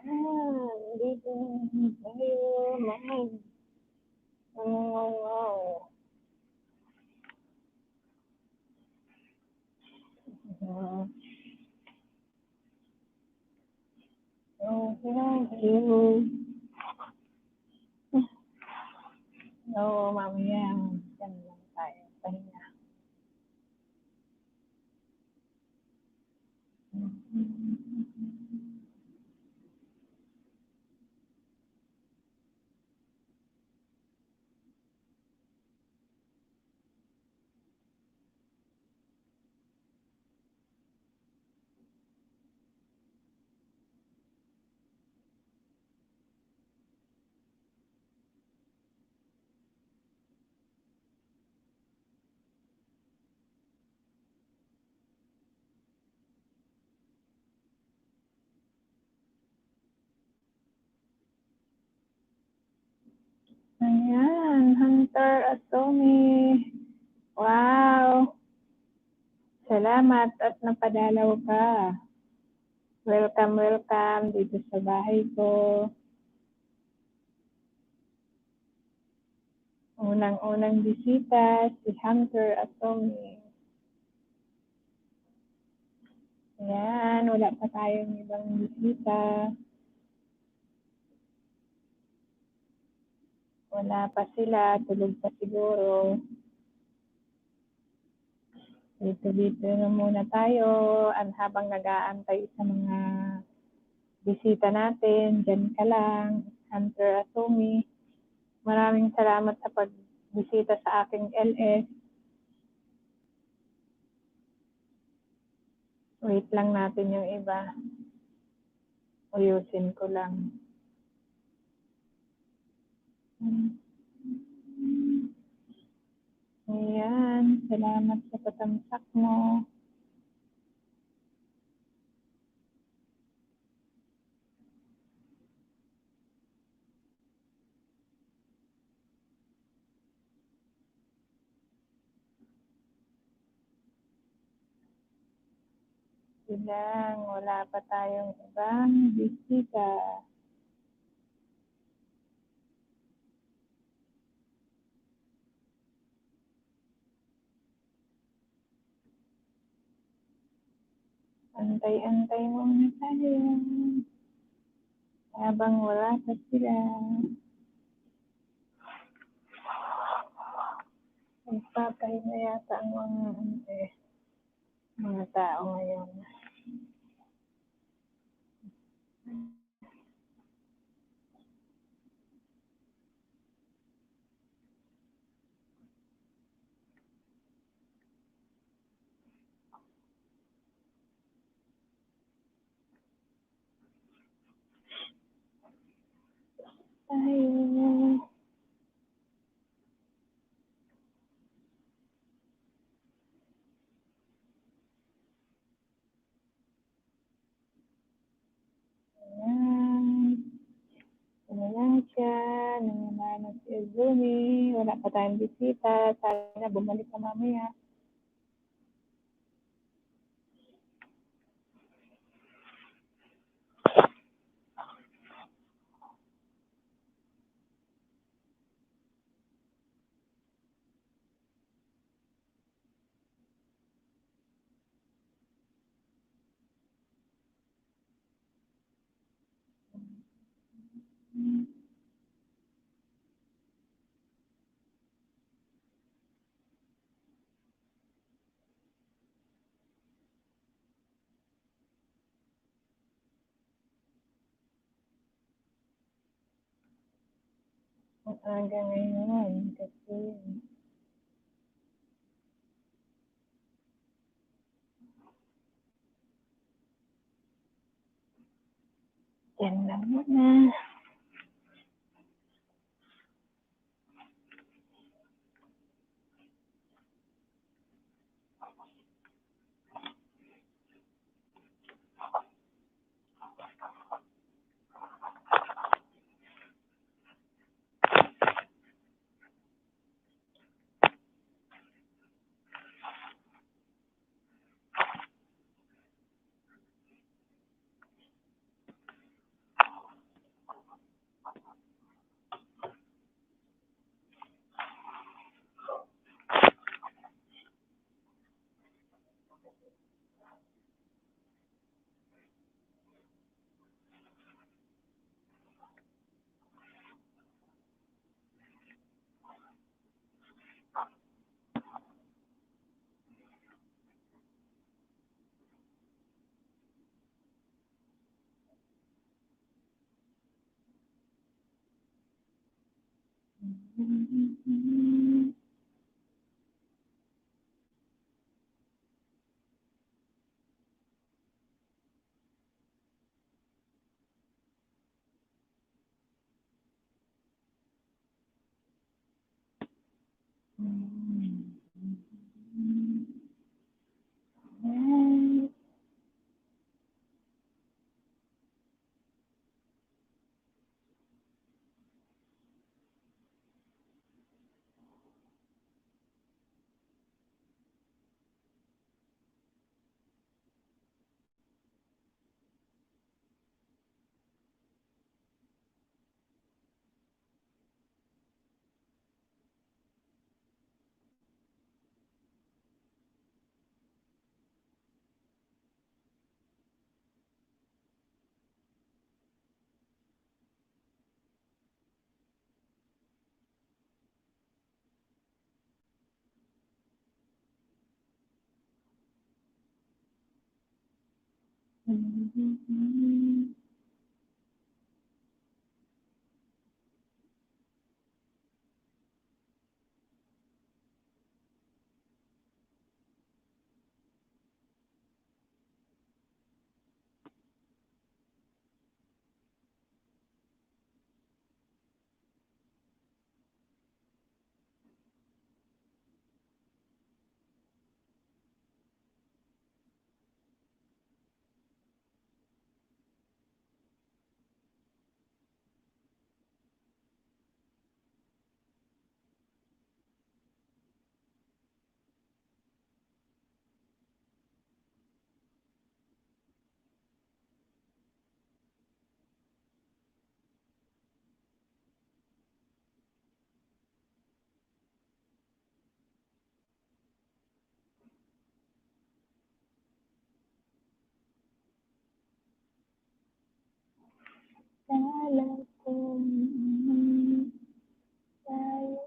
Dito tayo mangungaw. Oo, mamaya. Diyan lang tayo. Pahinga. Ayan, Hunter Atomy. Wow! Salamat at napadalaw ka. Welcome, welcome dito sa bahay ko. Unang-unang bisita, si Hunter Atomy. Ayan, wala pa tayong ibang bisita. Wala pa sila, tulog pa siguro. Dito na muna tayo habang nag-aantay sa mga bisita natin. Diyan ka lang, Hunter Atomy. Maraming salamat sa pagbisita sa aking LS. Wait lang natin yung iba. Uyusin ko lang. Ayan, salamat sa patamsak mo. Silang, wala pa tayong ibang bisita. Antay-antay muna tayo. Habang wala pa sila. Magpapahinga yata ang mga tao ngayon. Tayo. Ayan. Ayan siya. Nangyamanan si Izumi. Wala pa tayong bisita. Sana bumalik ka mamaya. Ang aga ngayon kasi yan lang muna. Kala ko tayo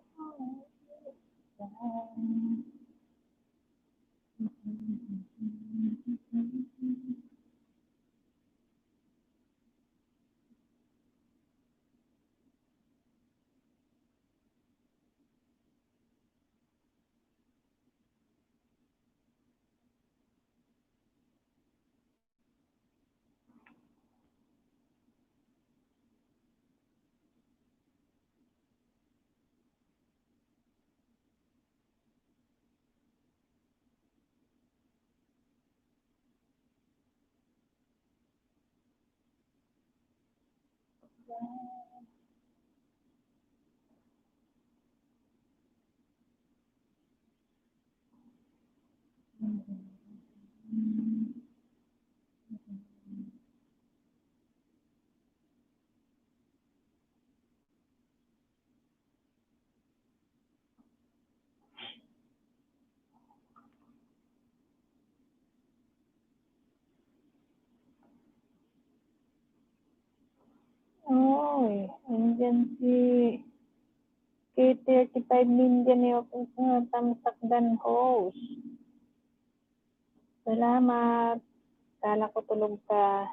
Oy, andyan si K35 Ninja ni ako tamsakdan host. Salamat. Kala ko tulog ka.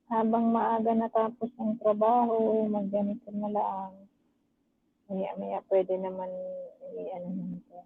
Habang maaga natapos ang trabaho, magganito na lang. Maya-maya pwede naman i-ano naman ito.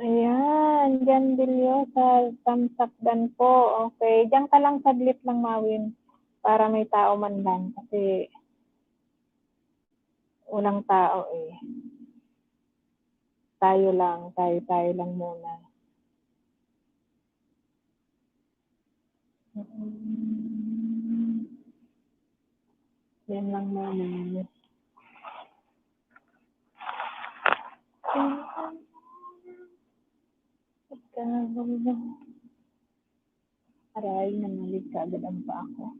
Ayan, Jan Bilyosa, Tamsakdan po. Okay, diyan ka lang saglit lang, Mawin, para may tao man lang. Kasi walang tao eh. Tayo lang muna. Yan lang namin. Aray, nangalig ka agad ang pa ako.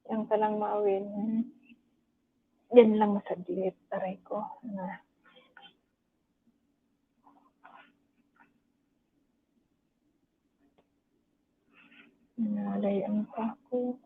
Yan ka lang, Mawin. Yan lang masaglit. Aray ko. Nalayan pa ako.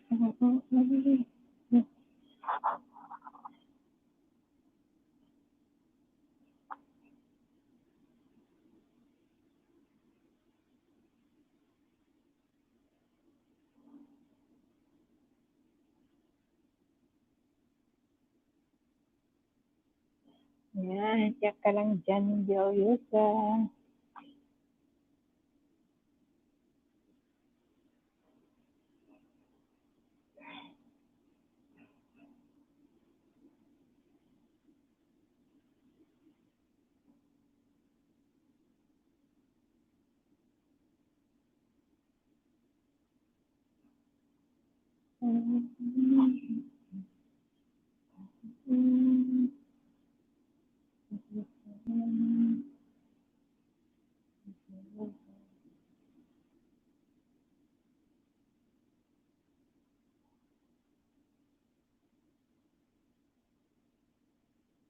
Yan, check ka lang dyan, Joyusa.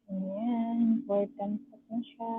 Ayan, important pa po siya.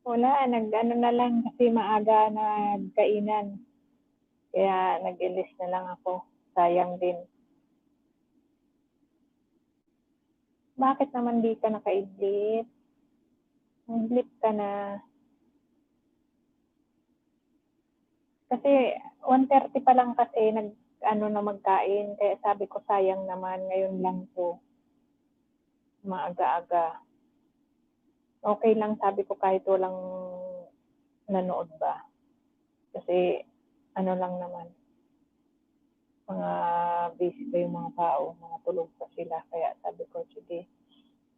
Wala, nag-ano na lang kasi maaga nagkainan. Kaya nag-ilis na lang ako. Sayang din. Bakit naman di ka nakaidlit? Nag-idlit ka na. Kasi 1:30 pa lang kasi ano na magkain. Kaya sabi ko sayang naman ngayon lang to. Maaga-aga. Okay lang sabi ko kahit walang nanood ba. Kasi ano lang naman. Mga busy pa yung mga tao. Mga tulog pa sila. Kaya sabi ko sige.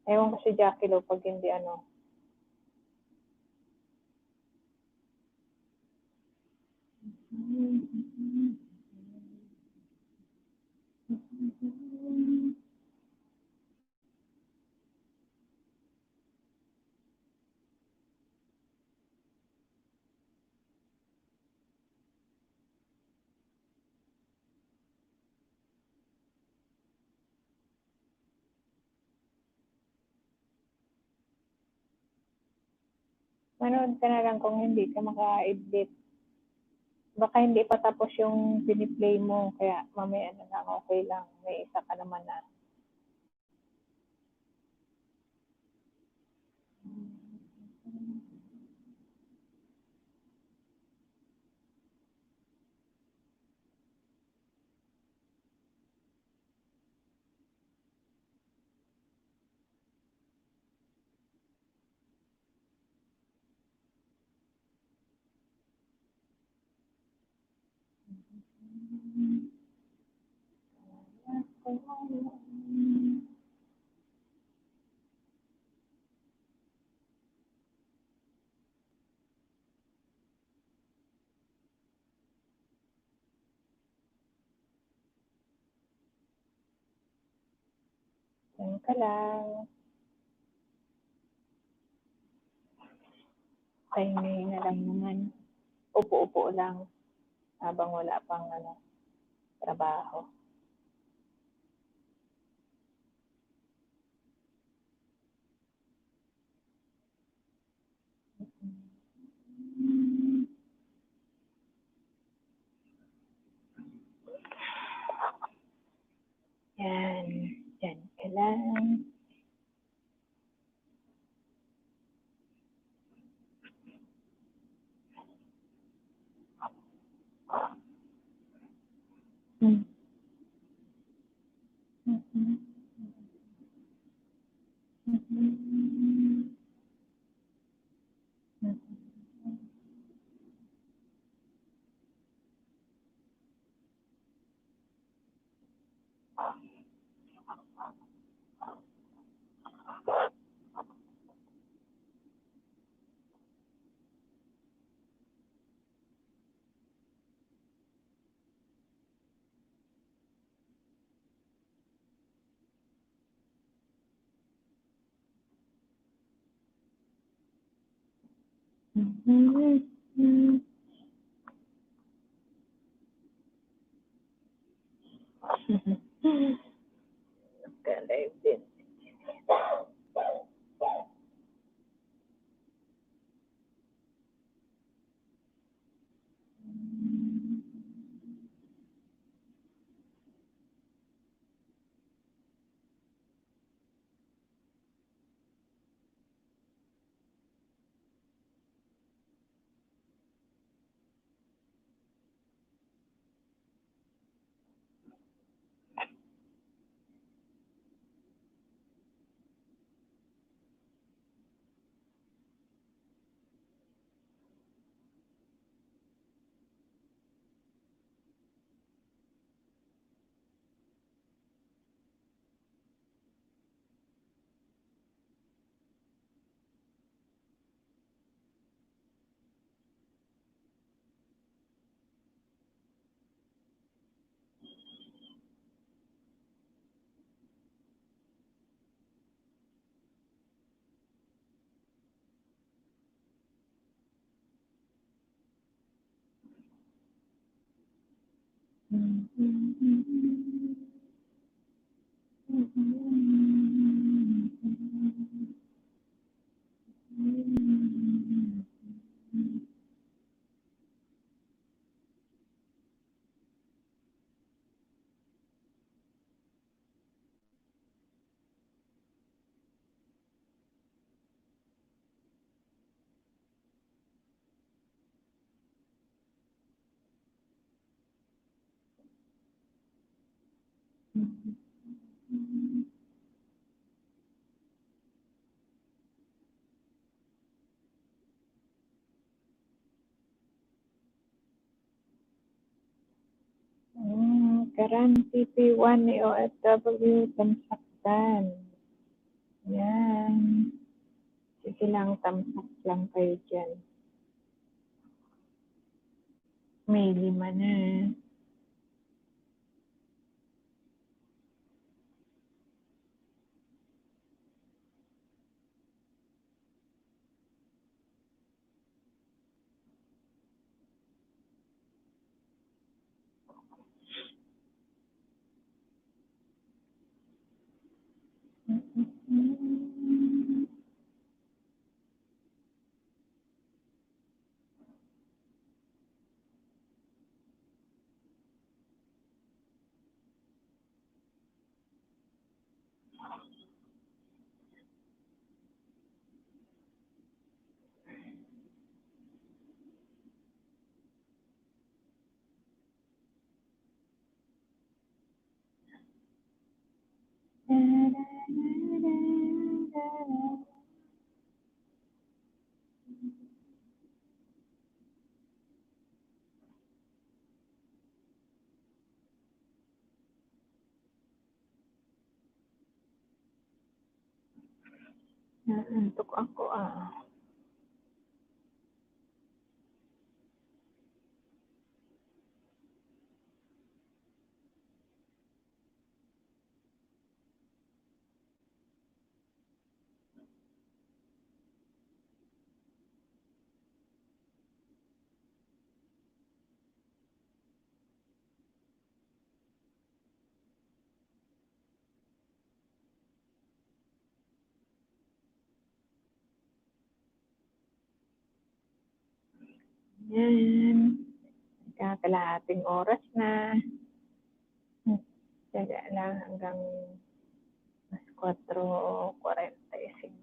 Ewan ko si Jackie Lo pag hindi ano. Manood ka na lang kung hindi ka maka-edit. Baka hindi pa tapos yung piniplay mo. Kaya mamaya na lang okay lang. May isa ka naman na. Diyan ka lang. Pahinga lang naman. Upo-upo lang habang wala pang trabaho. Yan. Diyan ka lang. Hmm. Mhm. Mhm. Mhm. Mhm. Ka-live din. Karan PP1 ni OFW tamsaktan. Yan. Sige lang, tamsak lang kayo dyan. May 5 na. Naantok ako Yan. Kakalahating oras na. Tsaga lang hanggang mas 4:45.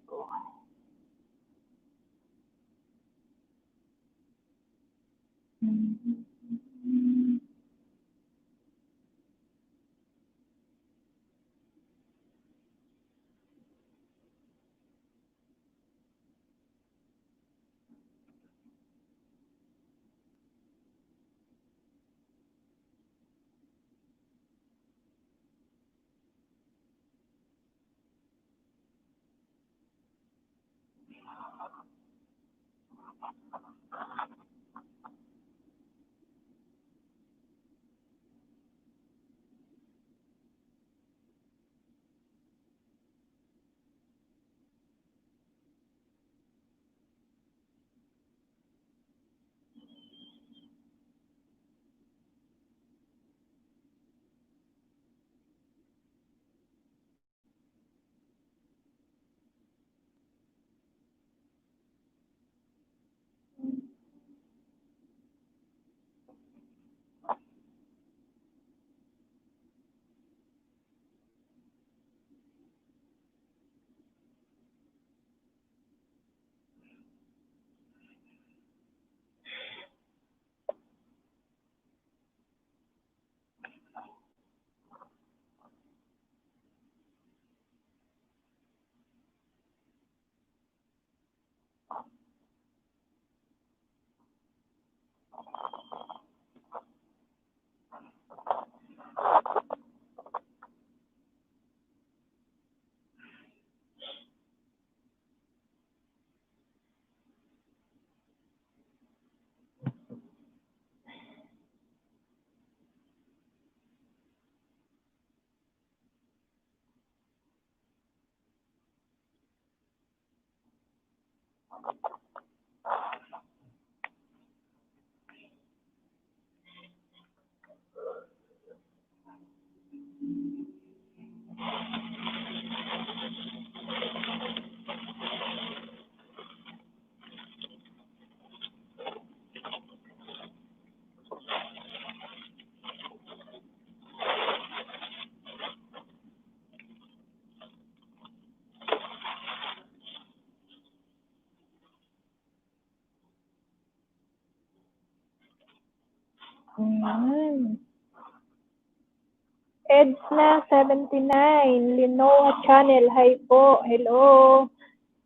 Edna 79, Linoa Channel. Hi po. Hello.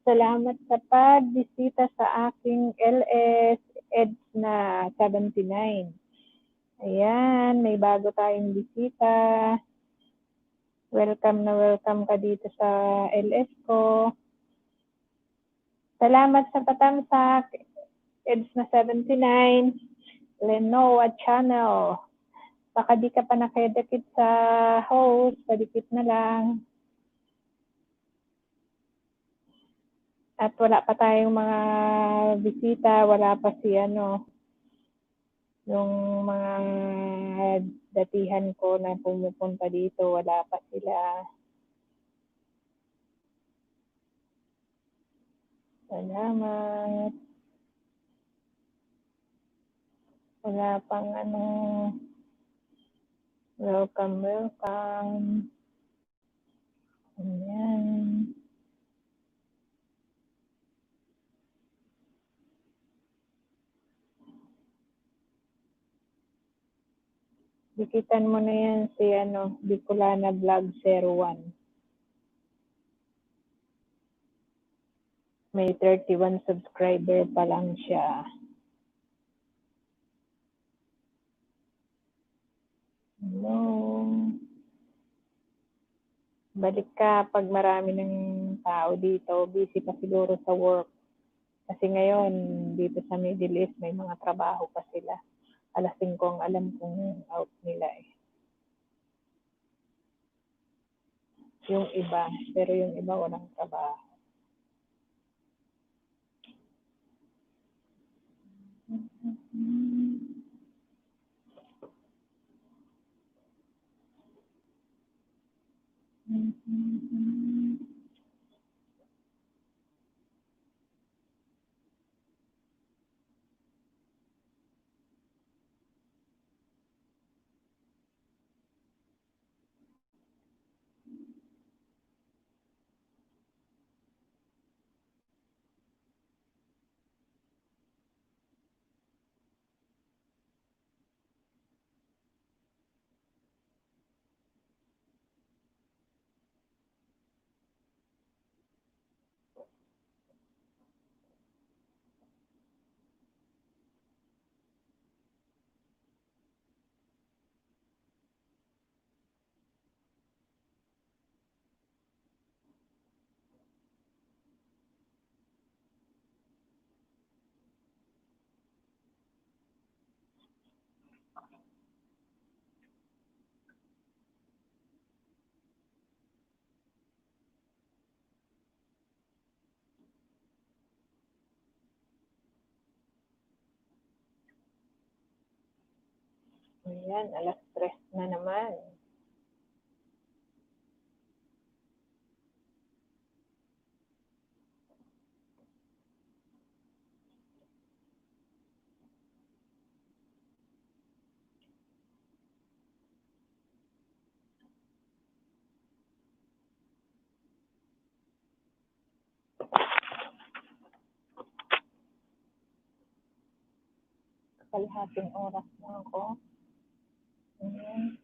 Salamat sa pagbisita sa aking LS Edna 79. Ayan, may bago tayong bisita. Welcome na welcome ka dito sa LS ko. Salamat sa patamsak. Edna 79, Lenoa Channel. Baka di ka pa nakidikit sa host, padikit na lang. At wala pa tayong mga bisita, wala pa si yung mga datihan ko na pumupunta dito, wala pa sila. Salamat. Wala pang welcome, welcome. Ayan. Dikitan mo na yan si Bicolana Vlog 01. May 31 subscriber pa lang siya. Hello. Balik ka 'pag marami ng tao dito, busy pa siguro sa work. Kasi ngayon dito sa Middle East may mga trabaho pa sila. 5:00 ang alam kong out nila, eh, yung iba. Pero yung iba walang trabaho. Ayan, 3:00 na naman. Kalahating oras na ako. Ayan.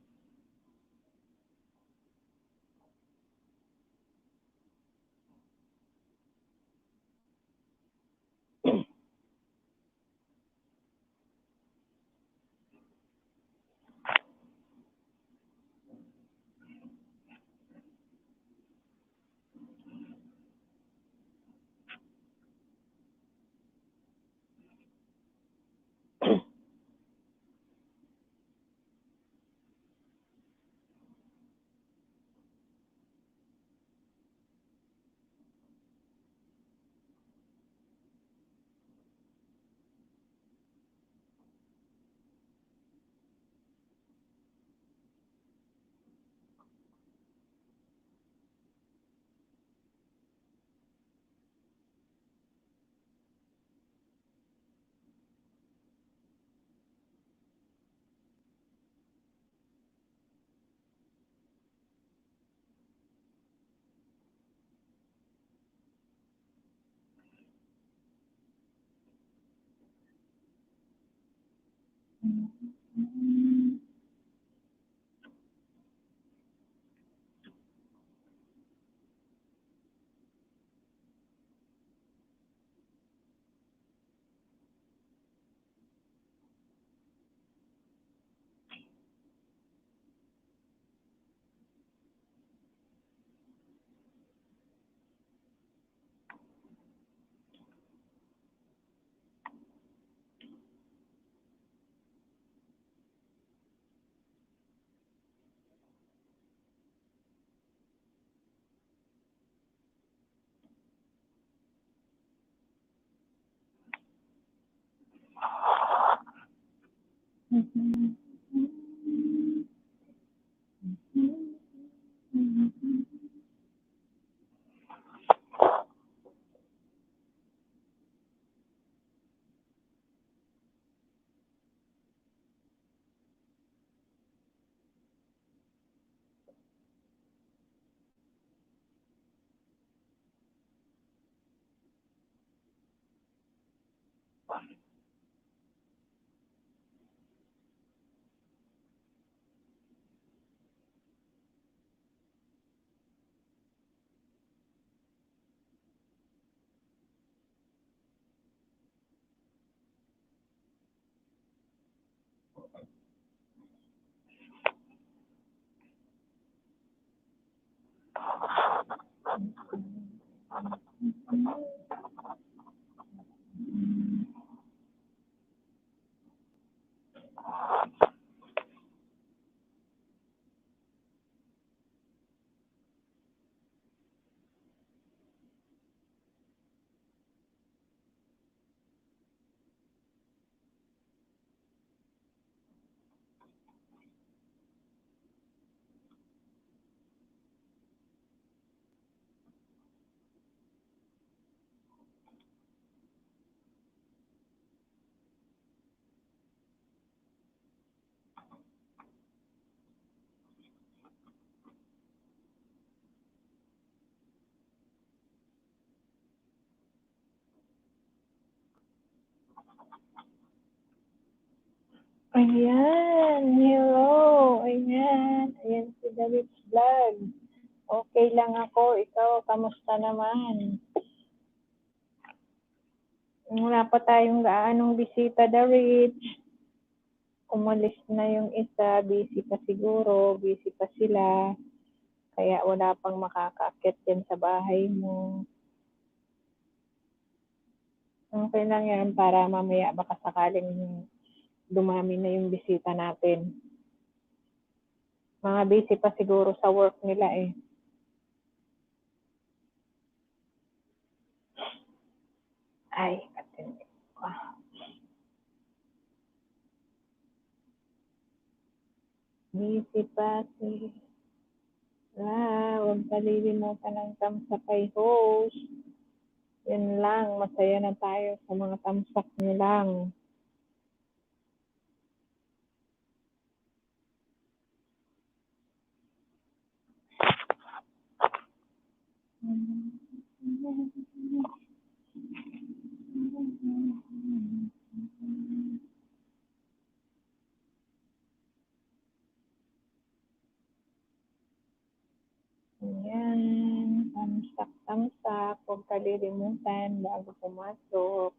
Ayan, hello, ayan, ayan si David Vlog. Okay lang ako, ikaw, kamusta naman? Wala pa tayong gaanong bisita, David. Umalis na yung isa, busy pa siguro, busy pa sila. Kaya wala pang makakaakyat dyan sa bahay mo. Okay lang yan para mamaya baka sakaling dumami na yung bisita natin. Mga busy pa siguro sa work nila eh. Ay, katindi. Busy pa si... huwag kalilimutan ng tamsakay host. Yan lang, masaya na tayo sa mga tamsak nyo lang. Ayan, tamsak, huwag kalilimutan bago pumasok.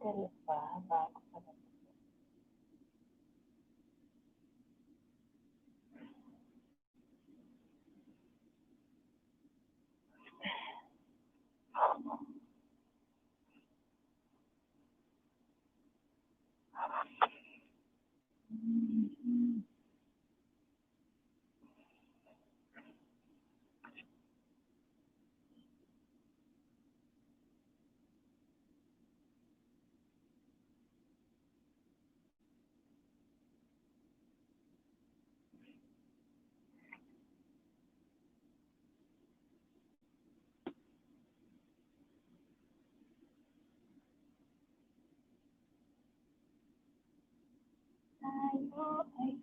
hotel pa bago pa. Tayo ay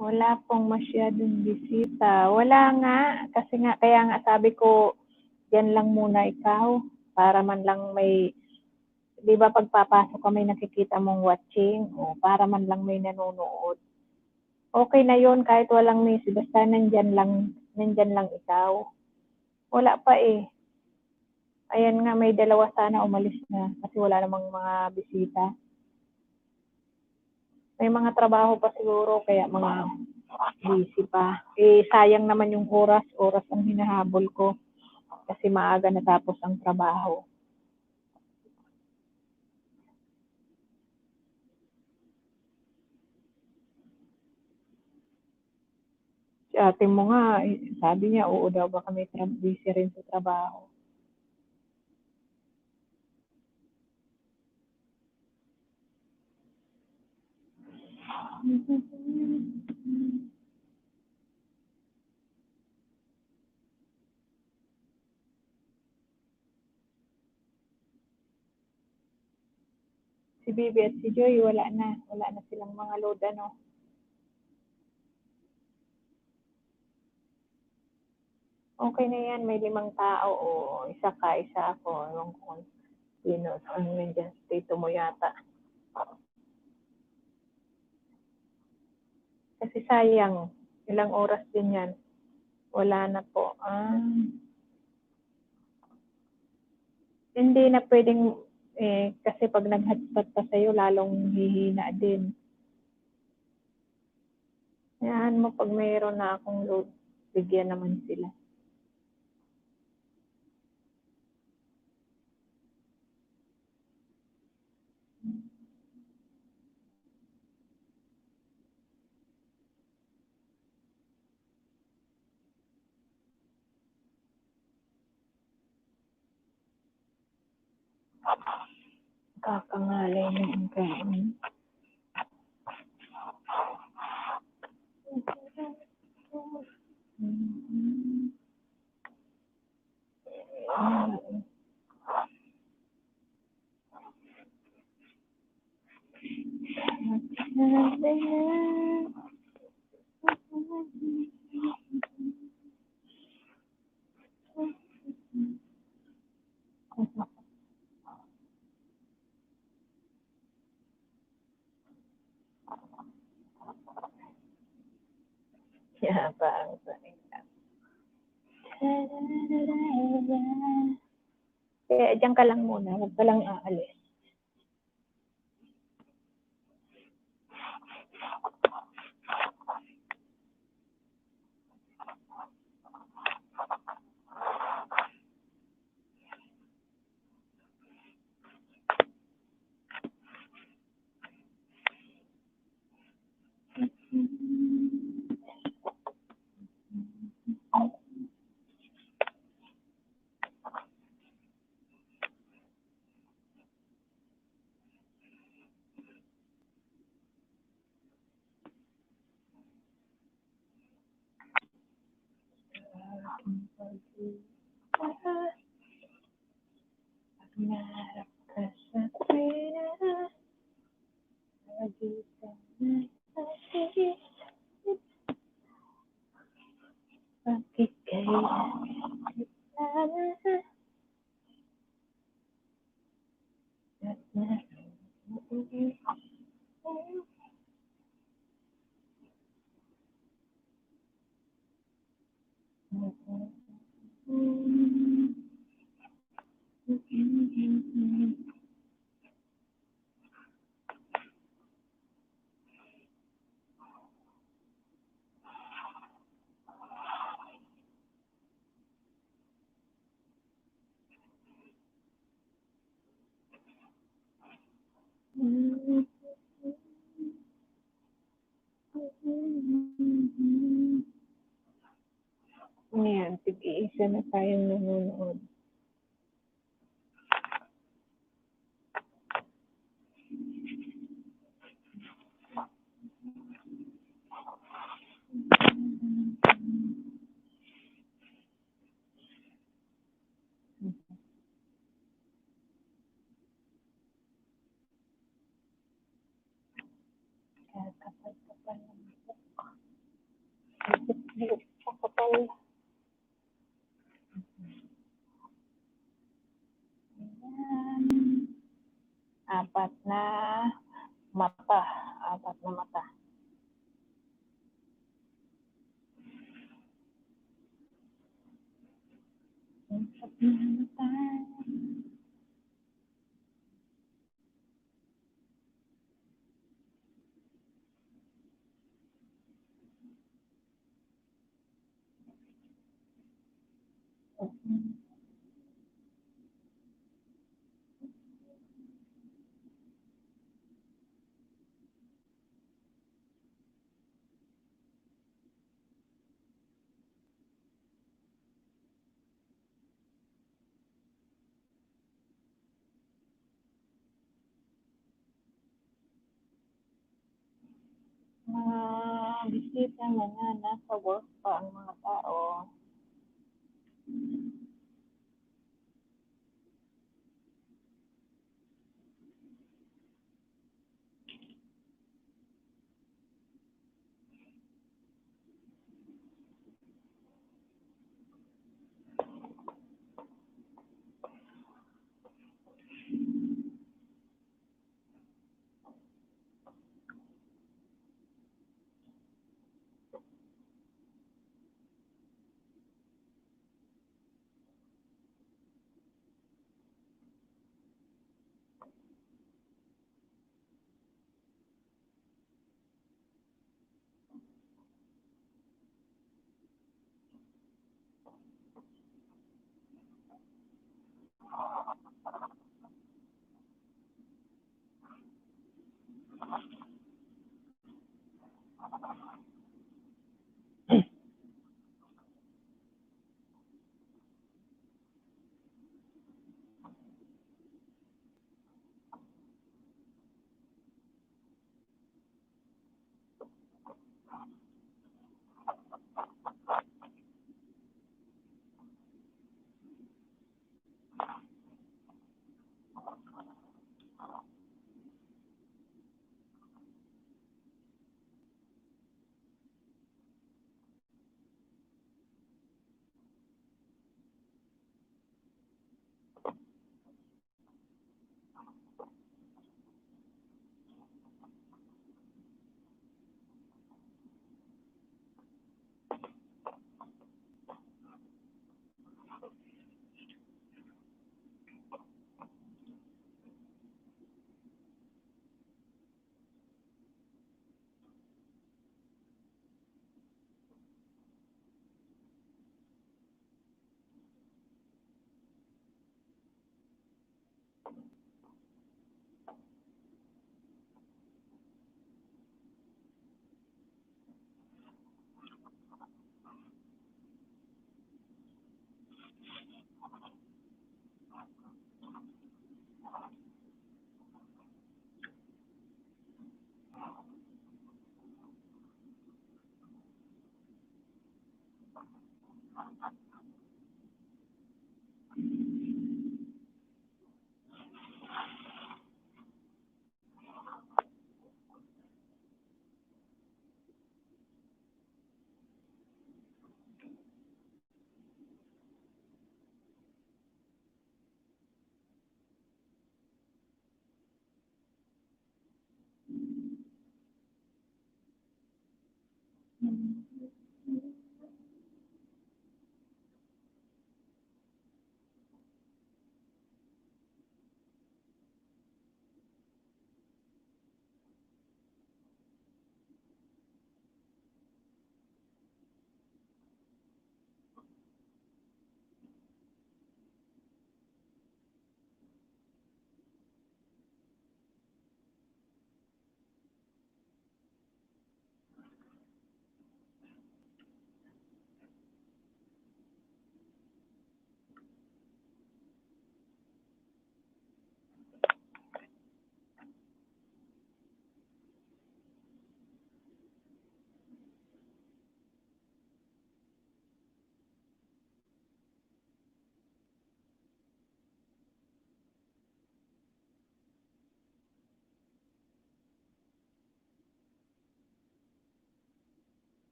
wala pong masyadong bisita. Wala nga, kasi nga, kaya nga sabi ko, yan lang muna ikaw, para man lang may, di ba pagpapasok ka may nakikita mong watching, o para man lang may nanonood. Okay na yun, kahit walang miss, basta nandyan lang ikaw. Wala pa eh. Ayan nga, may dalawa sana umalis na, kasi wala namang mga bisita. May mga trabaho pa siguro, kaya mga busy pa. Eh, sayang naman yung oras ang hinahabol ko. Kasi maaga natapos ang trabaho. Si ate mo nga, sabi niya, oo daw ba kami busy rin sa trabaho. Si Bibi at si Joy, wala na. Wala na silang mga load, ano. Okay na yan, may 5 tao, o isa ka, isa ako. Ewan ko kung sino, ang nandiyan, tito mo yata. Kasi sayang, ilang oras din yan. Wala na po. Hindi na pwedeng, kasi pag nag-hotspot pa sa'yo, lalong hihina din. Yan mo, pag mayroon na akong load, bigyan naman sila. Kakangalay na ang kain. Yaba ang salita. Kaya diyan ka lang muna, huwag ka lang aalis. Pangarap ka sa tuwina, lagi ka na nakikinig. Bakit kaya kita Ayan, tig-iisa na tayong nanonood. Kapal-kapal ng buhok. Buhok pa kapal. Ayan. Apat na mata. Apat na mata. Apat na mata. Mga bisita na nasa work pa ang mga tao.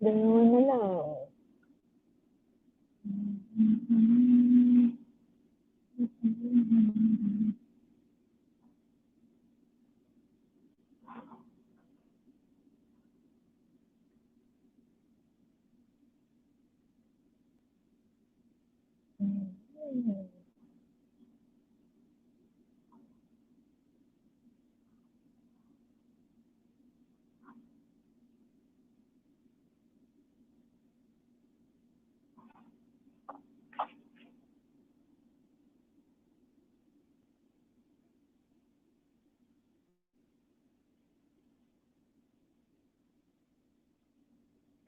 Dalawa na lang.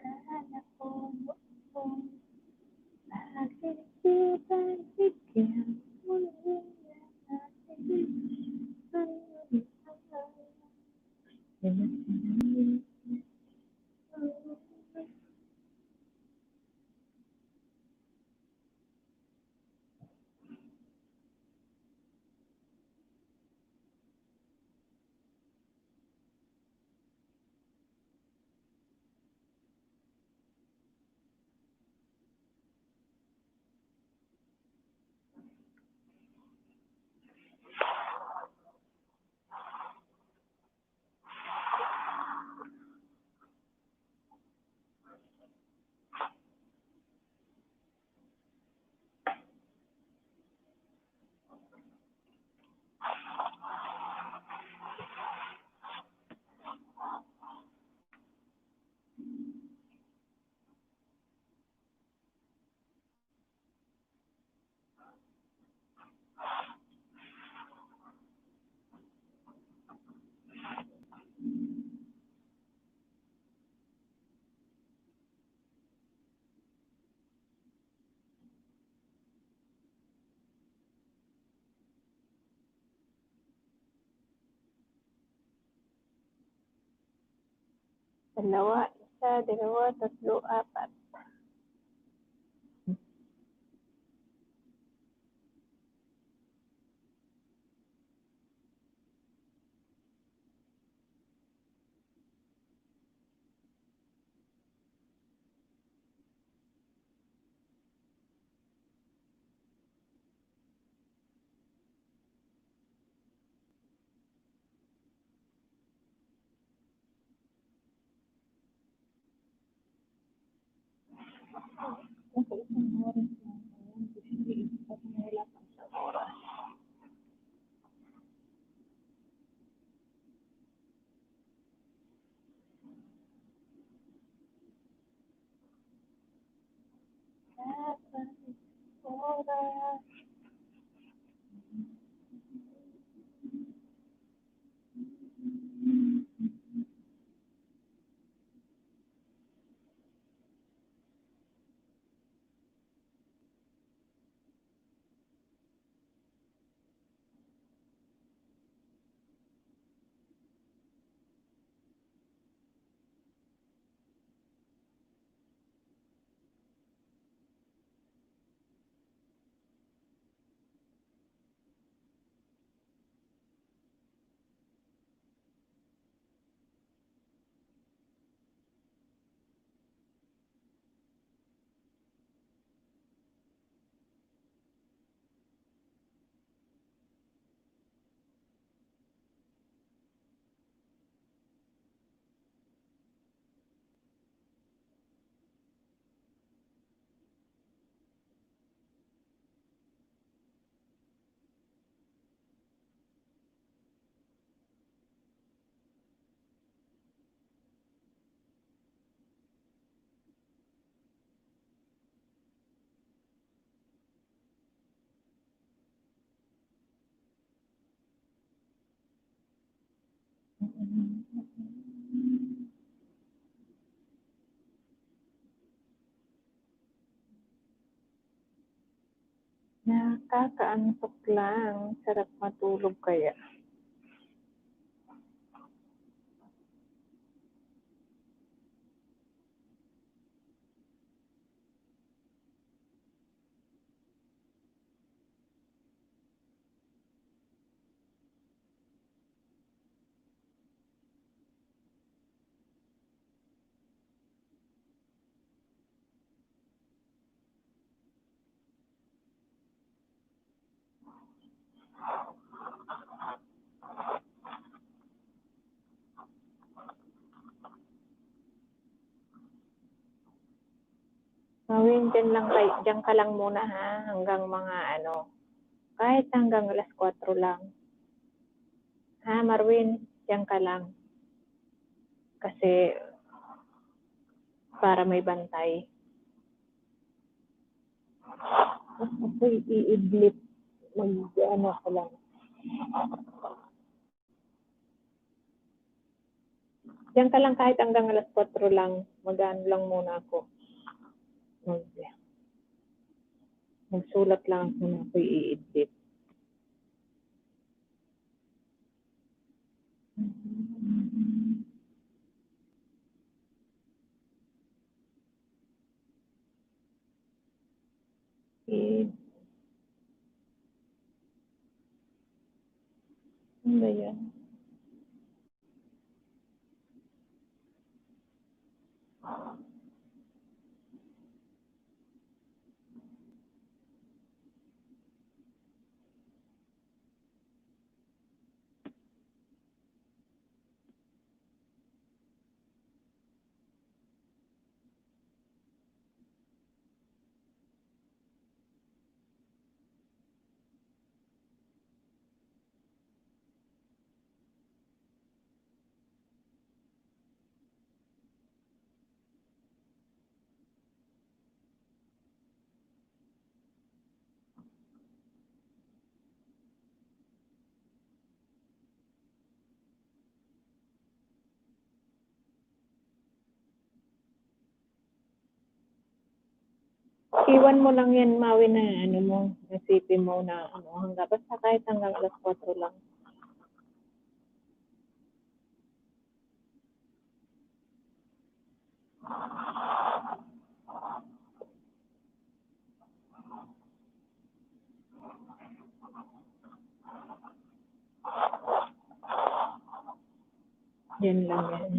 Kala ko aking sipag bigyan mo na ating dalawa, isa, dalawa, tatlo, apat. oras. Nakakaantok lang. Sarap matulog kaya. Gawin dyan ka lang muna ha, hanggang mga kahit hanggang alas 4 lang. Ha, Marwin, dyan ka lang. Kasi para may bantay. Ako'y iidlip. Ko lang. Diyan ka lang kahit hanggang alas 4 lang. Mag-ano lang muna ako. Magsulat lang ako na ako'y iidlip. Ano ba yan? Iwan mo lang yan, Mawi, na nasipin mo na hanggang basta kahit hanggang alas 4 lang. Yan lang yan.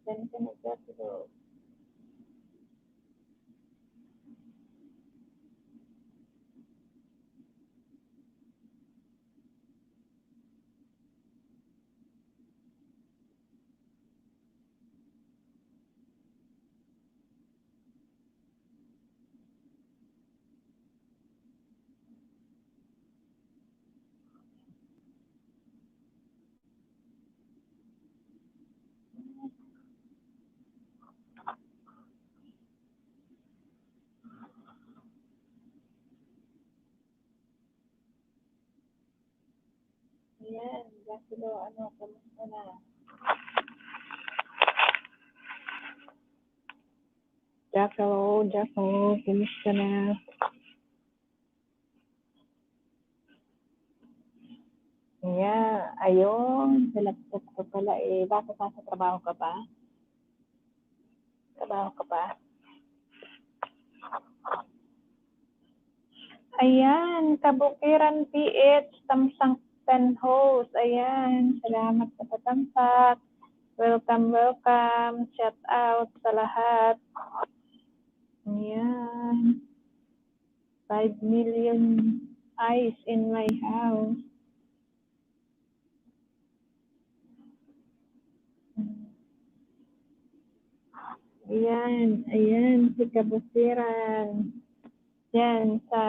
Diyan ka nagkatulog. Ayan, Jackalo, kamusta na? Jackalo, kamusta na? Yeah, ayun, sa laptop ko pala eh. Bakit nasa trabaho ka pa? Trabaho ka pa? Ayan, Kabukiran PH, Tamsang 10 host. Ayan, salamat sa patampak. Welcome. Shout out sa lahat. Ayan. 5 million eyes in my house. Ayan, si Kabukiran. Yan, sa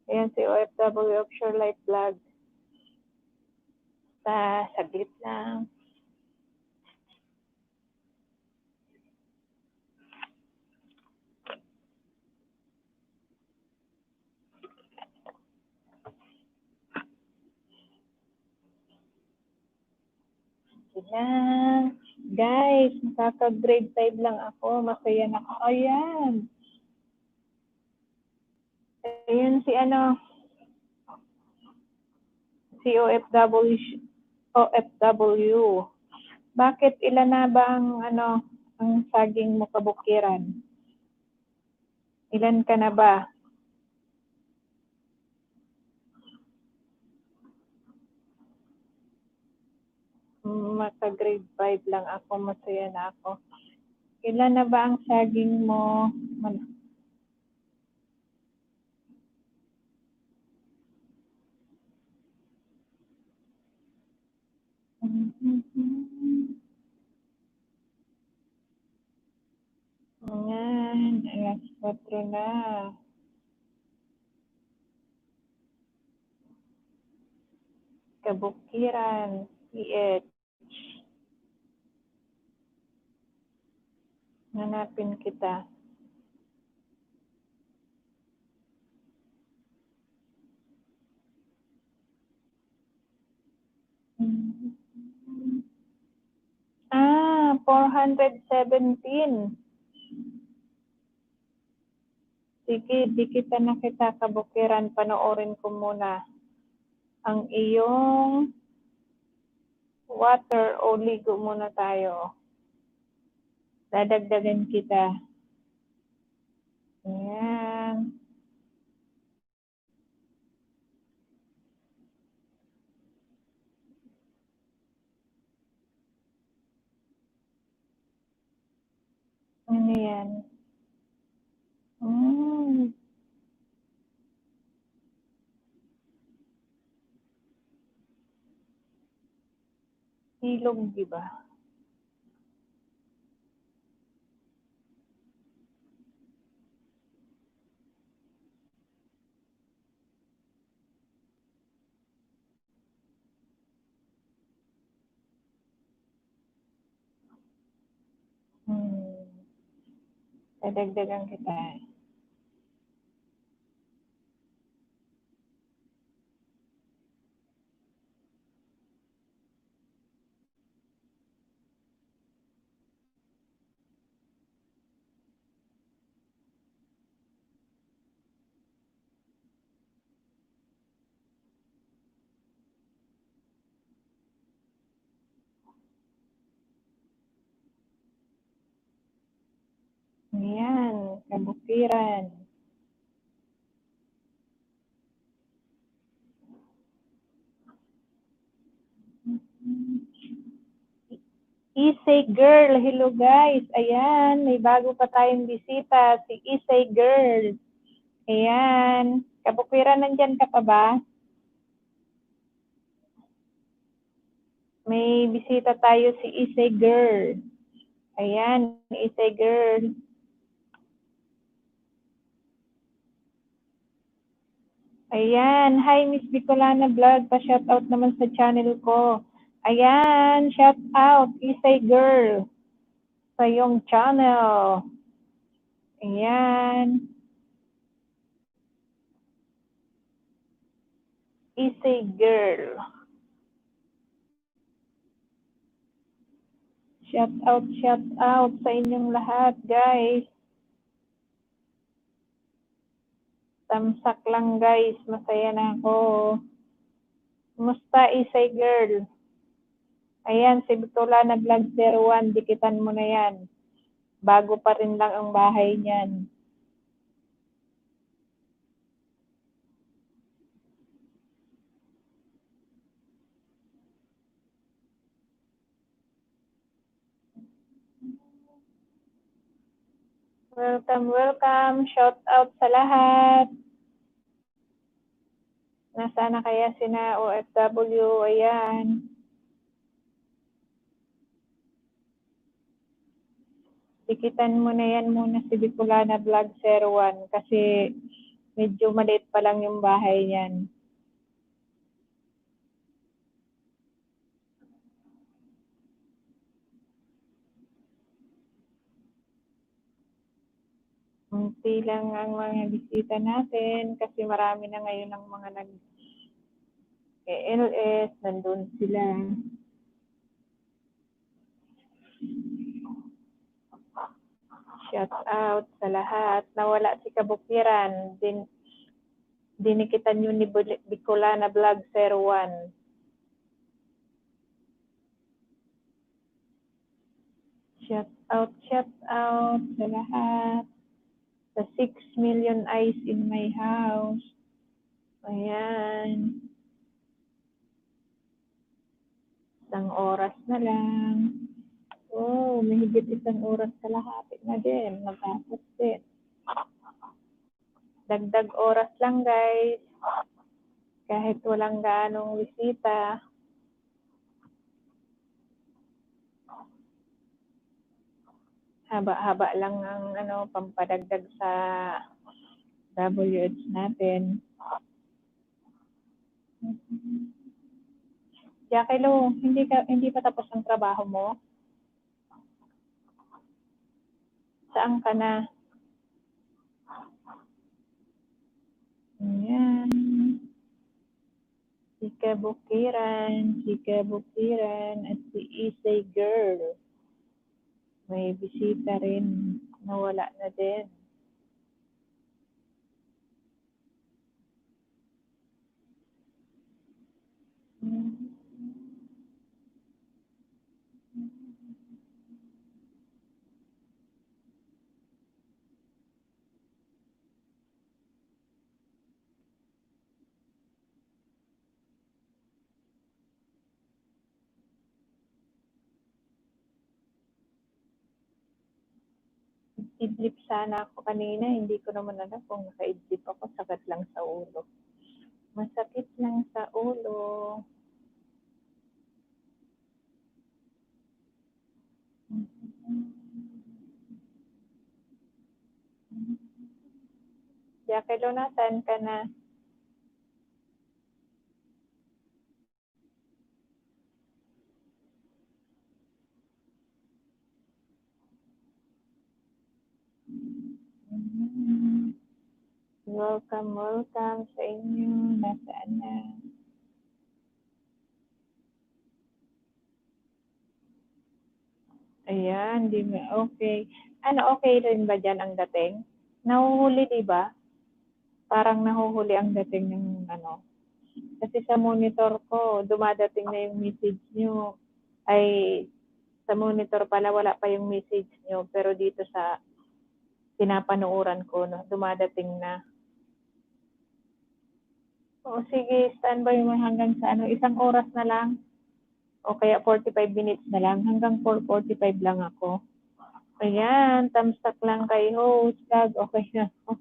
ayan si OFW Offshore Life Vlog. Saglit lang. Ayan. Guys, nakaka-grade 5 lang ako. Masaya na ako. Ayan. Ayan si OFW. Bakit ilan na ba ang saging mo, Kabukiran? Ilan ka na ba? Maka-grade 5 lang ako. Masaya na ako. Ilan na ba ang saging mo? Ayan, alas 4 na. Kabukiran, PH. Hanapin kita. Ah, 417. Sige, di kita nakita, Kabukiran. Panoorin ko muna ang iyong water o ligo muna tayo. Dadagdagan kita. Ayan. Ano yan? Ilog, di ba? Dadagdagan kita. Ayan, Kabukiran. Isay Girl, hello guys. Ayan, may bago pa tayong bisita, si Isay Girl. Ayan, Kabukwiran, nandyan ka pa ba? May bisita tayo, si Isay Girl. Ayan, Isay Girl. Ayan, hi Miss Bicolana Vlog, pa-shoutout naman sa channel ko. Ayan, shout out, Isay Girl, sa iyong channel. Ayan. Isay Girl. Shout out sa inyong lahat, guys. Tamsak lang, guys. Masaya na ako. Kumusta, Isay Girl? Ayan, si Bicolana Vlog 01, dikitan mo na yan. Bago pa rin lang ang bahay niyan. Welcome. Shout out sa lahat. Nasaan na kaya sina OFW? Ayan. Dikitan mo na yan muna si Bicolana Vlog 01 kasi medyo maliit pa lang yung bahay niyan. Unti lang ang mga bisita natin kasi marami na ngayon ang mga nag-LS, nandun sila. Shout out sa lahat. Nawala si Kabukwiran. Dinikitan yun ni Bicolana Vlog 01. Shout out sa lahat. Sa 6 million eyes in my house. Ayan. Isang oras na lang. Oh, may higit isang oras kalahati na din. Matapos din. Dagdag oras lang, guys. Kahit walang gaanong bisita. Haba-haba lang ang pampadagdag sa WH natin. Jackie Lou, hindi pa tapos ang trabaho mo? Saan ka na? Ayan. Si Kabukwiran at si Isay Girl. May bisita rin. Nawala na din. Idlip sana ako kanina. Hindi ko naman alam kung naka-idlip ako. Sakit lang sa ulo. Masakit lang sa ulo. Jackie Lou, nasaan ka na? Welcome sa inyo. Nasaan na? Ayan, di ba? Okay. Okay rin ba dyan ang dating? Nahuhuli, di ba? Parang nahuhuli ang dating ng Kasi sa monitor ko, dumadating na yung message nyo. Ay, sa monitor pala, wala pa yung message nyo. Pero dito sa pinapanuuran ko, dumadating na. O sige, standby mo hanggang sa isang oras na lang. O kaya 45 minutes na lang. Hanggang 4:45 lang ako. Ayan, thumbs up lang kay host. Okay na ako.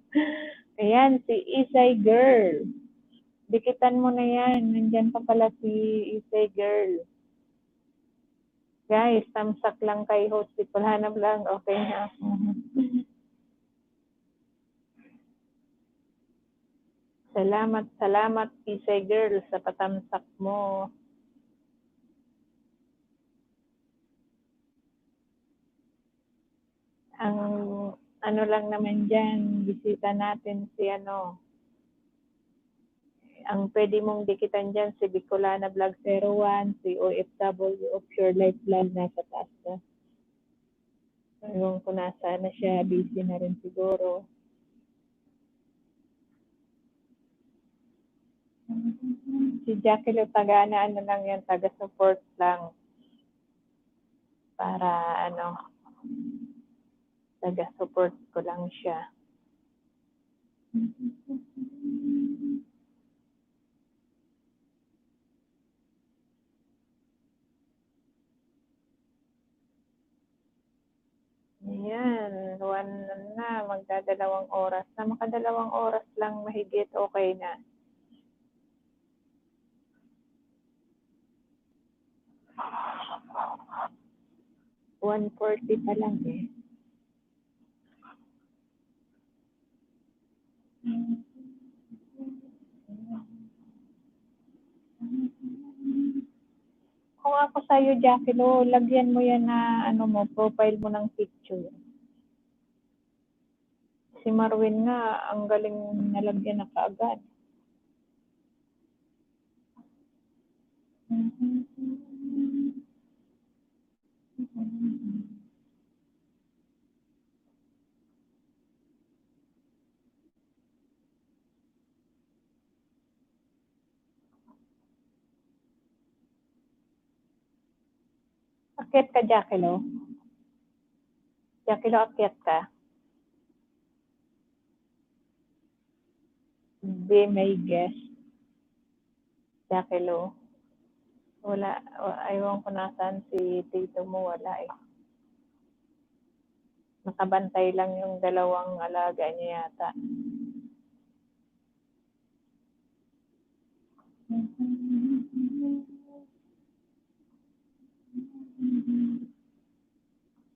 Ayan, si Isay Girl. Dikitan mo na yan. Nandyan pa pala si Isay Girl. Guys, thumbs up lang kay host. Ipulhanap lang. Okay na ako. Salamat, Isay Girl, sa patamsak mo. Ang ano lang naman dyan, bisita natin si ang pwede mong dikitan dyan, si Bicolana Vlog 01, si OFW of Pure Life Vlog, nasa taas na. Ewan ko nasa na siya, busy na rin siguro. Si Jackie Lutagana, ano lang yan, taga-support lang. Para taga-support ko lang siya. Ayan, 1 na, magdadalawang oras na. Makadalawang oras lang mahigit, okay na. 1:40 pa lang eh. Kung ako sa'yo, Jackie Lo, lagyan mo yan na profile mo ng picture. Si Marwin nga, ang galing nalagyan na kaagad. Akyat ka, Jackie Lo? Jackie Lo, akyat ka? Be my guest. Jackie Lo. Wala, ayaw ko nasaan si tito mo, wala eh. Nakabantay lang yung dalawang alaga niya yata.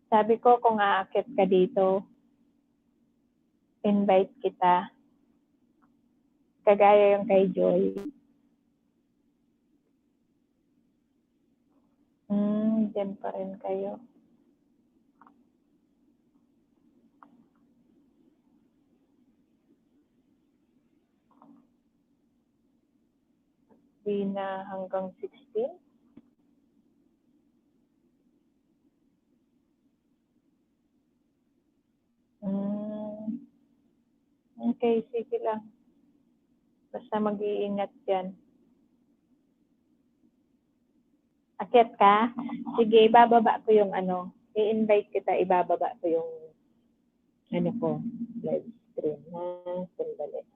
Sabi ko, kung aakyat ka dito, invite kita. Kagaya yung kay Joy. Diyan pa rin kayo. Di na hanggang 16? Okay, sige lang. Basta mag-iingat yan. Akyat ka? Sige, ibababa ko yung i-invite kita, ibababa ko yung ko, live stream. Sandali.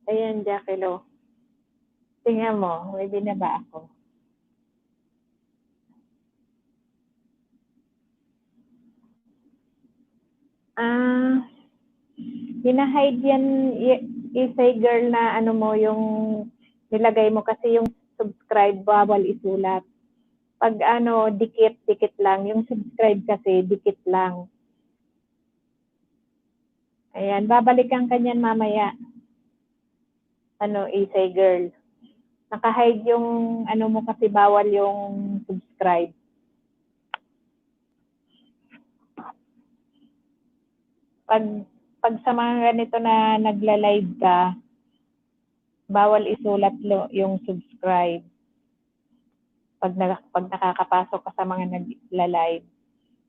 Ayan, Jackie Lo. Tingnan mo, may binaba ako. Hinahide yan, Isay Girl, na mo yung nilagay mo kasi yung subscribe, bawal isulat. Pag dikit lang. Yung subscribe kasi, dikit lang. Ayan, babalikan ka niyan mamaya. Isay Girl. Naka-hide yung mo kasi bawal yung subscribe. Pag sa mga ganito na nagla-live ka, bawal isulat yung subscribe. Pag nakakapasok ka sa mga nagla-live,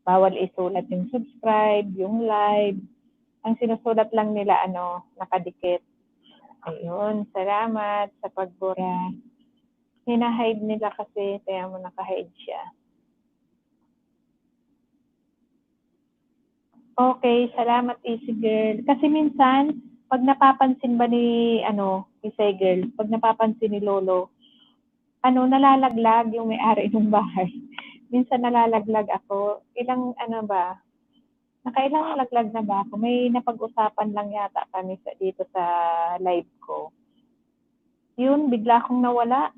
bawal isulat yung subscribe, yung live. Ang sinusulat lang nila nakadikit. Ayun, salamat sa pagbura. Hinahide nila kasi, kaya mo nakahide siya. Okay, salamat Easy Girl. Kasi minsan, 'pag napapansin ba ni Easy Girl, 'pag napapansin ni Lolo, nalalaglag yung may-ari ng bahay. Minsan nalalaglag ako. Nakailang laglag na ba ako? May napag-usapan lang yata kami dito sa live ko. Yun, bigla akong nawala.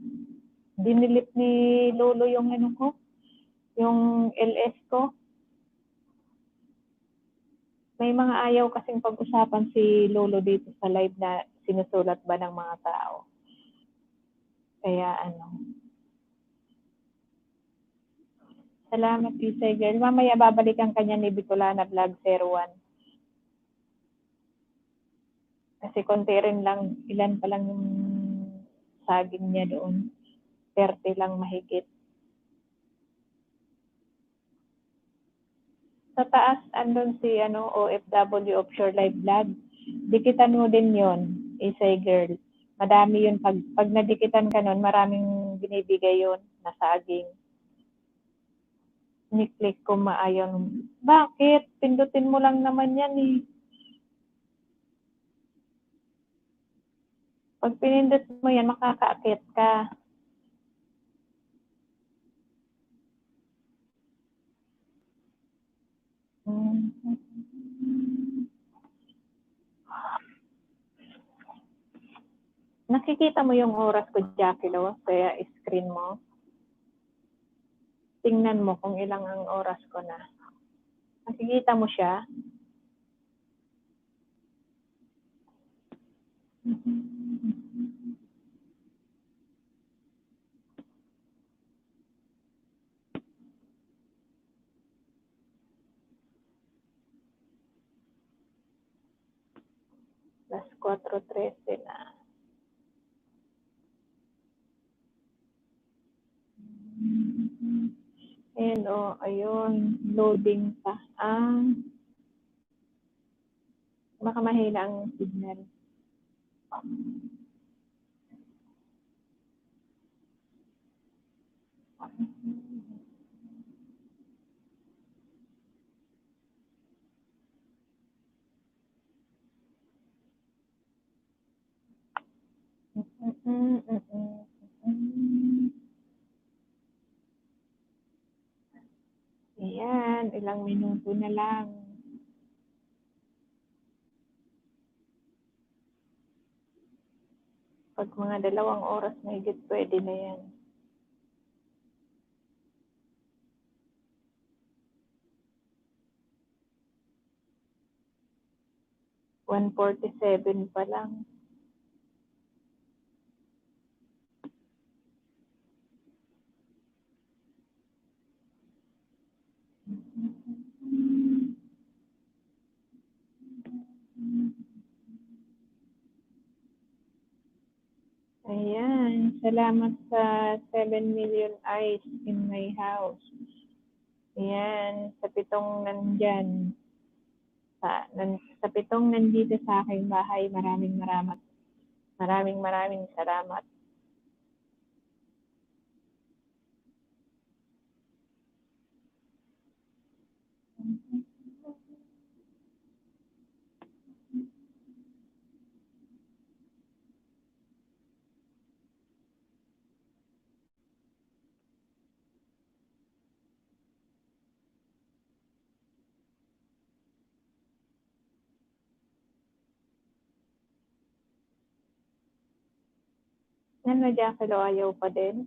Dinelete ni Lolo yung ko, yung LS ko. May mga ayaw kasing pag-usapan si Lolo dito sa live na sinusulat ba ng mga tao. Kaya salamat Isay Girl. Mamaya babalikan kanya ni Bicolana Vlog 01. Kasi konti rin lang, ilan pa lang yung saging niya doon. 30 lang mahigit. Sa taas, andun si OFW Offshore Live Vlog. Dikitan mo din yon, Isay Girl. Madami yun. Pag nadikitan ka nun, maraming binibigay yun na saging. Ni-click ko maayon. Bakit? Pindutin mo lang naman yan eh. Pag pinindot mo yan, makakaakit ka. Nakikita mo yung oras ko, Jackie Lo, kaya screen mo. Tingnan mo kung ilang ang oras ko na. Nakikita mo siya? Plus 4:13 na. Ayan ayun. Loading pa. Baka mahina ang signal. Ayan, ilang minuto na lang. Pag mga 2 oras na higit, pwede na yan. $147 pa lang. Ayan, salamat sa 7 million eyes in my house. Ayan, sa 7 nandyan. Sa 7 nandito sa aking bahay, maraming salamat. Ano, Jackalo, ayaw pa din?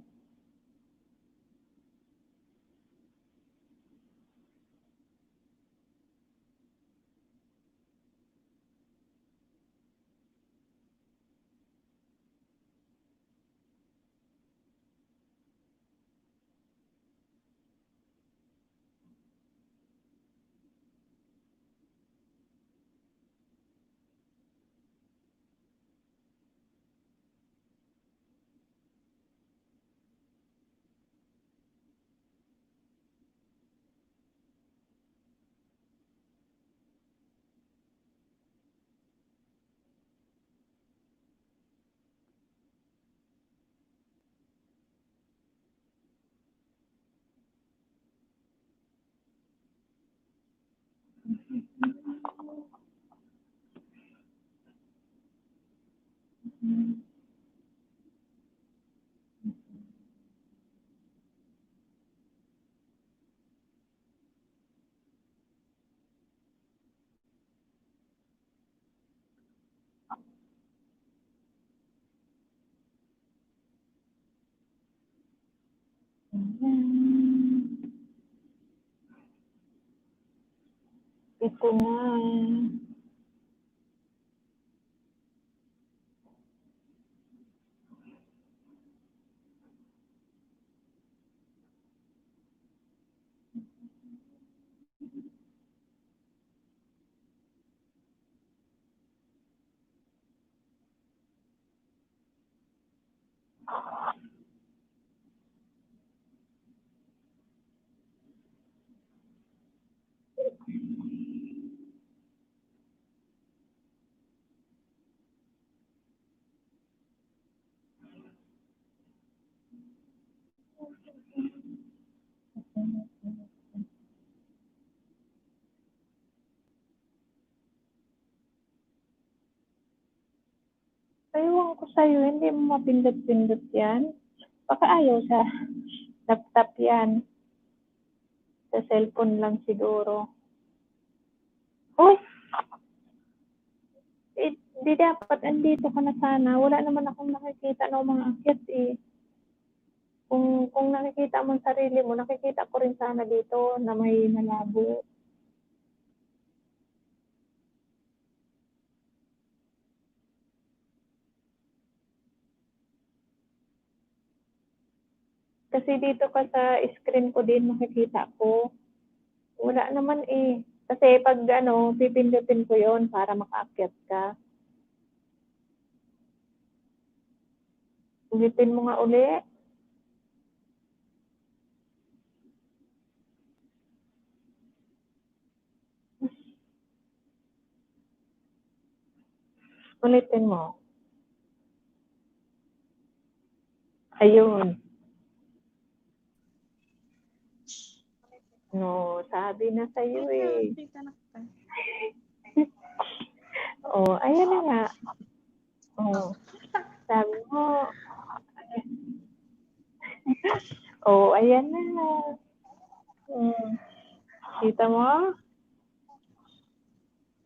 Ito na. Ewan ko sa'yo, hindi mo mapindot-pindot yan. Baka ayaw sa laptop yan. Sa cellphone lang siguro. Uy! Di dapat andito ka na sana. Wala naman akong nakikita ng mga akyat eh. Kung nakikita mo ang sarili mo, nakikita ko rin sana dito na may malabo. Kasi dito ka sa screen ko din makikita ko. Wala naman eh. Kasi pag pipindutin ko yon para makaakyat ka. Ulitin mo nga uli. Ulitin mo. Ayun. No, sabi na sa'yo eh. Oh, ayan na nga. Oh, sabi mo. Oh, ayan na. Kita mo?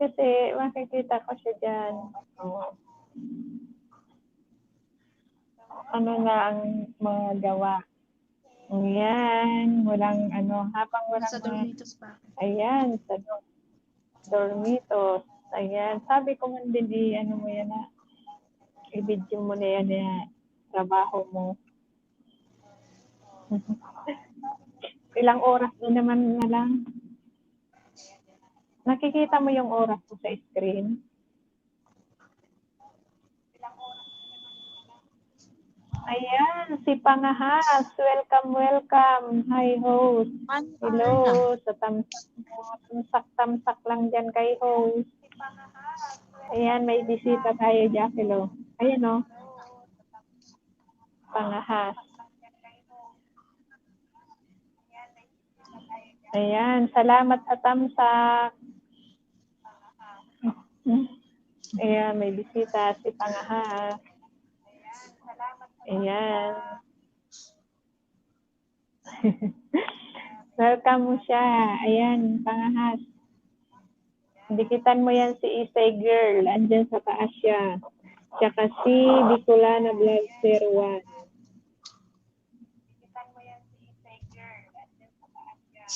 Kasi makikita ko siya dyan. Oh. Ano na ang mga gawa? Ayan, walang habang walang Sa Dormitos pa. Ayan, sa Dormitos. Ayan, sabi ko man din mo yan na, i-video mo na yan na trabaho mo. Ilang oras din naman na lang. Nakikita mo yung oras ko sa screen? Ayan, si Pangahas. Welcome. Hi, host. Hello. Sa tamsak lang dyan kay host. Ayan, may bisita tayo, Jackelo. Ayan o. Pangahas. Ayan, salamat sa tamsak. Ayan, may bisita si Pangahas. Ayan. Welcome mo siya. Ayan, Pangahas. Dikitan mo yan si Isay Girl. Andyan sa taas siya. Tsaka si Bicolana Vlog 01. Dikitan mo yan si Isay Girl. Andyan sa taas siya.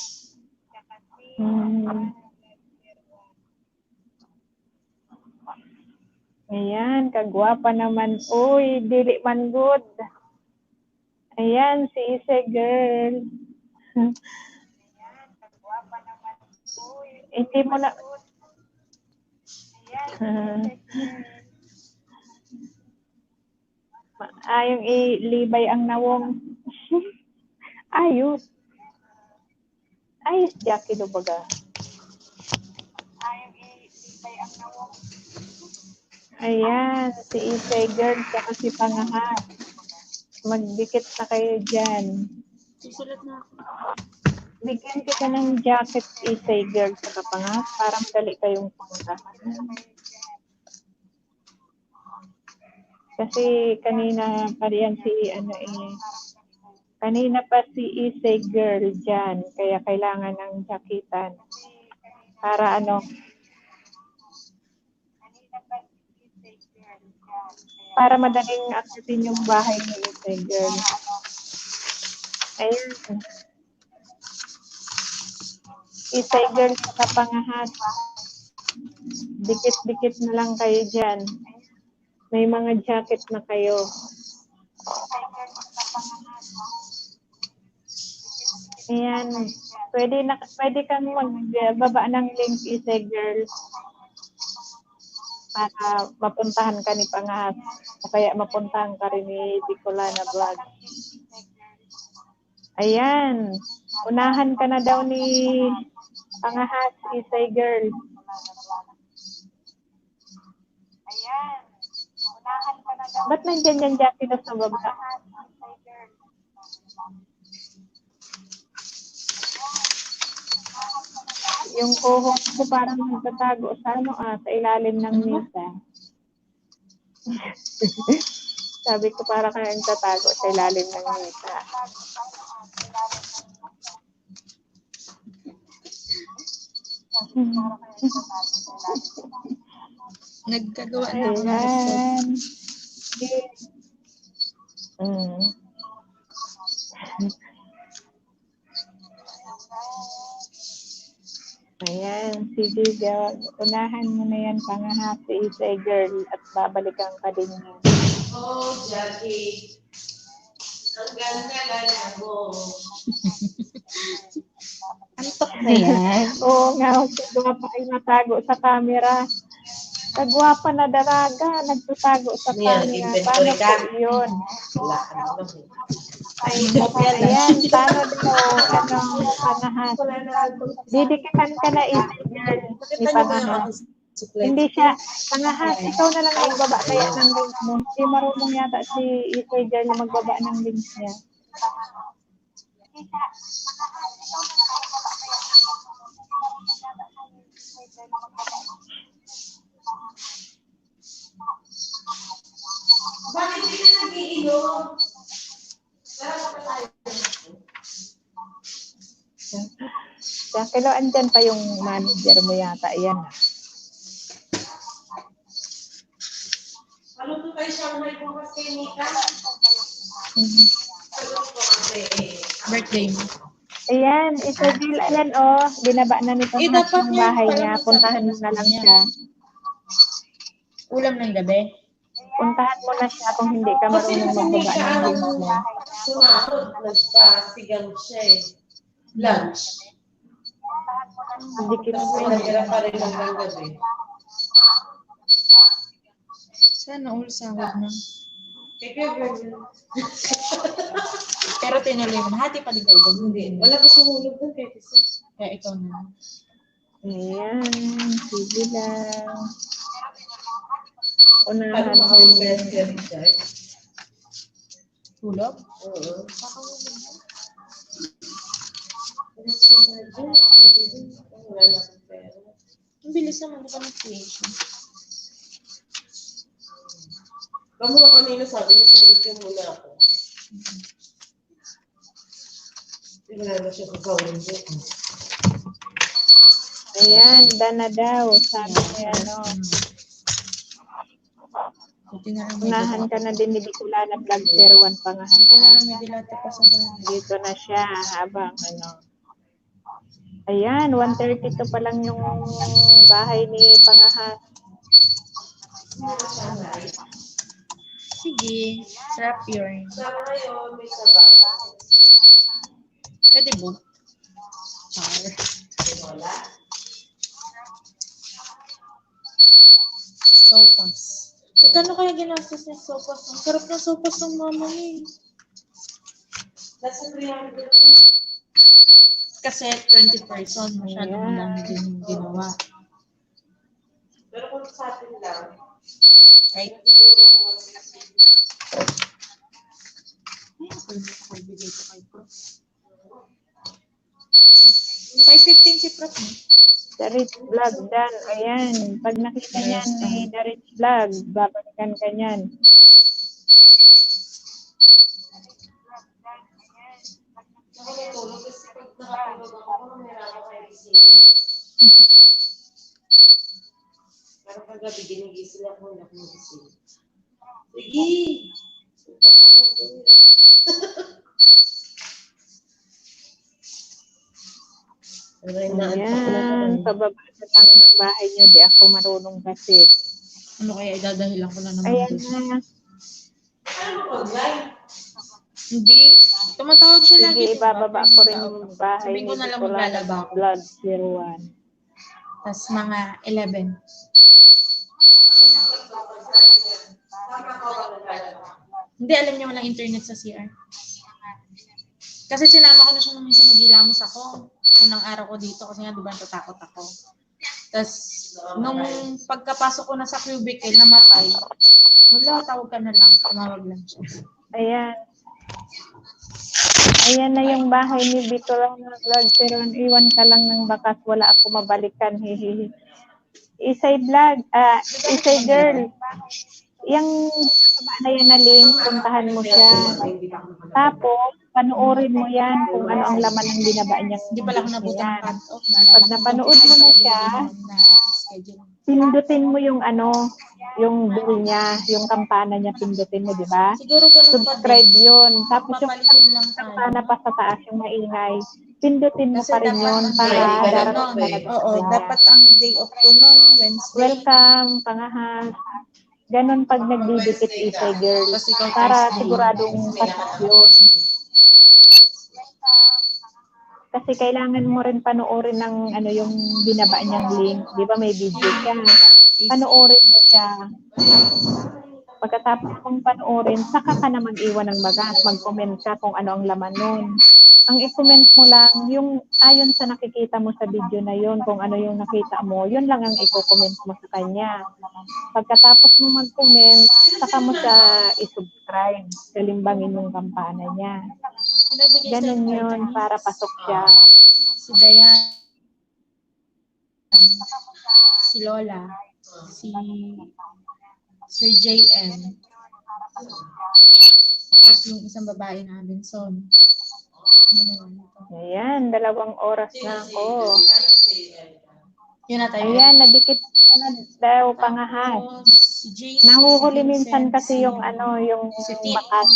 Tsaka si Ayan, kagwapa naman. Uy, dili man good. Ayan, si Isay Girl. Ayan, kagwapa naman. Uy, hindi mo na... Ayong ilibay ang nawong. Ayos. Ayos, Jackie Lubaga. Ayong ilibay ang nawong. Ayan, si Isay Girl saka si Pangahas. Magdikit na kayo dyan. Susulat na ako. Bigyan kita ng jacket, Isay Girl saka Pangahas para madali kayong puntahan. Kasi kanina pa rin kanina pa si Isay Girl dyan, kaya kailangan ng jacketan. Para para madaling akyatin yung bahay ni Isay Girl. Ayan. Isay girl sa Pangahas. Dikit-dikit na lang kayo dyan. May mga jacket na kayo. Ayan. Pwede kang magbaba ng link, Isay girl. Para mapuntahan ka ni Pangahas. O kaya mapuntahan ka rin ni Bicolana Vlog. Ayan. Unahan ka na daw ni Pangahas, Isay girl. Ayan. Unahan ka na daw. Ba't nandyan yung jacket sa baba? Yung co-host ko parang nagtatago sa sa ilalim ng mesa. Sabi ko para kayang tatago sa ilalim ng mesa. Nagkagawa na ako ng Ayan. Ayan, sige, unahan mo na yan, Pangahas, Isay girl, at babalikan ka din yan. Oh, Jackie. Ang ganda lala mo. Antok na yan. Oo nga, gwapa ay natago sa camera. Kagwapa na dalaga, nagtatago sa camera. Paano po yun? Wala ka naman. Ay, ayan, paano daw, Pangahas. Didikitan ka na, Isay girl, ni Pangahas. Hindi siya, Pangahas, ikaw na lang ang magbaba kaya ng link mo. Hindi marunong yata si Isay girl na magbaba ng link niya. Bakit hindi ka nag-iinom? Tara pa tayo. Kaya andyan pa yung manager mo yata, yan. Maluto tayo siya may bukas kay Nika. Sagot ko kasi Birthday mo. Ayan, Isay girl, ayan binaba na nito dapat ng yan, bahay parang niya. Puntahan mo na lang siya. Ulam ng gabi. Puntahan mo na siya kung hindi ka kasi marunong si magbaba Nika ng ang link niya. sumahod. Nagpasigang siya eh. Lunch. Dikit Tapos mo. pinatira pa rin hanggang gabi. Sana all sahod na. Kaya Pero tinuloy mo. Hati pa din kayo doon. hindi. Wala pa siyang hulog doon kaya kasi. Kaya ikaw na. Ayan, sige lang. Paano Unahan mo makahulog kaya si yan. Richard? Tulog? Oo. Wala na akong pera. Ang bilis naman ng conversation. Kamu nga kanina sabi niya, sagot ka muna ako. Hindi wala na siya kakawin niya. Ayan, dana daw. Sabi niya, Buti na lang may unahan ka na din ni Bicolana Vlog 01 Pangahas. Buti na lang may dilata pa sa bahay. Dito na siya habang Ayan, 1:32 pa lang yung bahay ni Pangahas. Sige. Sarap yun. Sana ngayon, may sabang. Pwede po. Char. Wala. Sopas. Magkano kaya ginastos niya sopas? Ang sarap ng sopas ng mama niya. Nasa 300 Kasi 20 person, masyadong malaki din yung ginawa. Pero kung sa atin lang, Right? siguro 160. Ay, ako yung nakapagbigay ko kay Prof. 515 si Prof. The Rich Vlog, Dan. Ayan, pag nakita niyan ni The Rich Vlog, babalikan ka niyan. Ako natulog kasi pag nakatulog ako, mahirapan kayo gising. Parang kagabi, ginigising ako, hindi ako magising. Sige! Punta ka na doon. Ayan, pababa na lang ng bahay nyo. Di ako marunong kasi. Ano kaya idadahilan ko na naman Ayan doon? na. Hindi. Tumatawag siya lagi. Sige, diba? ibababa Pero ko rin tao yung pa. bahay Sabihin ko ni na lang Bicolano maglalaba ako. Vlog 01. Tapos mga 11. Hindi, alam niya walang internet sa CR. Kasi sinama ko na siya nung minsan maghilamos ako. Unang araw ko dito kasi nga diba natatakot ako. Tapos nung pagkapasok ko na sa cubicle, namatay. Wala, tawag ka na lang. Tumawag lang siya. Ayan. Ayan na yung bahay ni Bicolano Vlog 01. Iwan ka lang ng bakas. Wala ako mabalikan. Hihihi. Isay Vlog. Isay Girl. Yung baba na yan na link, puntahan mo siya. Tapos, panoorin mo yan kung ano ang laman ng binaba niyang Hindi pala ako nabutan ng yan. cut-off. Pag napanood mo na siya, na schedule. pindutin mo yung yung bell niya, yung kampana niya, pindutin mo, di ba? Siguro ganun pa Subscribe din. yun. Tapos yung Papalitin lang tayo. kampana pa sa taas, yung maingay, pindutin mo Kasi pa rin dapat yun ang para day off ko darating nun. talaga Oo, sila. dapat ang day off ko nun, Wednesday. Welcome, pangahas. Ganon pag nagdidikit isay girl. Tapos ikaw Para Thursday. siguradong pasok yun. Kasi kailangan mo rin panoorin ng yung binaba niyang link. Di ba may video siya? Panoorin mo siya. Pagkatapos mong panoorin, saka ka na mag-iwan ng bagas. Mag-comment ka kung ano ang laman nun. Ang i-comment mo lang, yung ayon sa nakikita mo sa video na yun, kung ano yung nakita mo, yun lang ang i-comment mo sa kanya. Pagkatapos mo mag-comment, saka mo siya i-subscribe. Kalimbangin yung kampana niya. Ganun yun, para pasok siya. Si Dayan, si Lola, si Sir JM, at yung isang babae namin, Son. Ayan, 2 oras na ako. Yun na tayo. Ayan, nadikit ka na daw, pangahas. Tapos, si JC, Nahuhuli si minsan Vincent, kasi yung si Tip. bakas.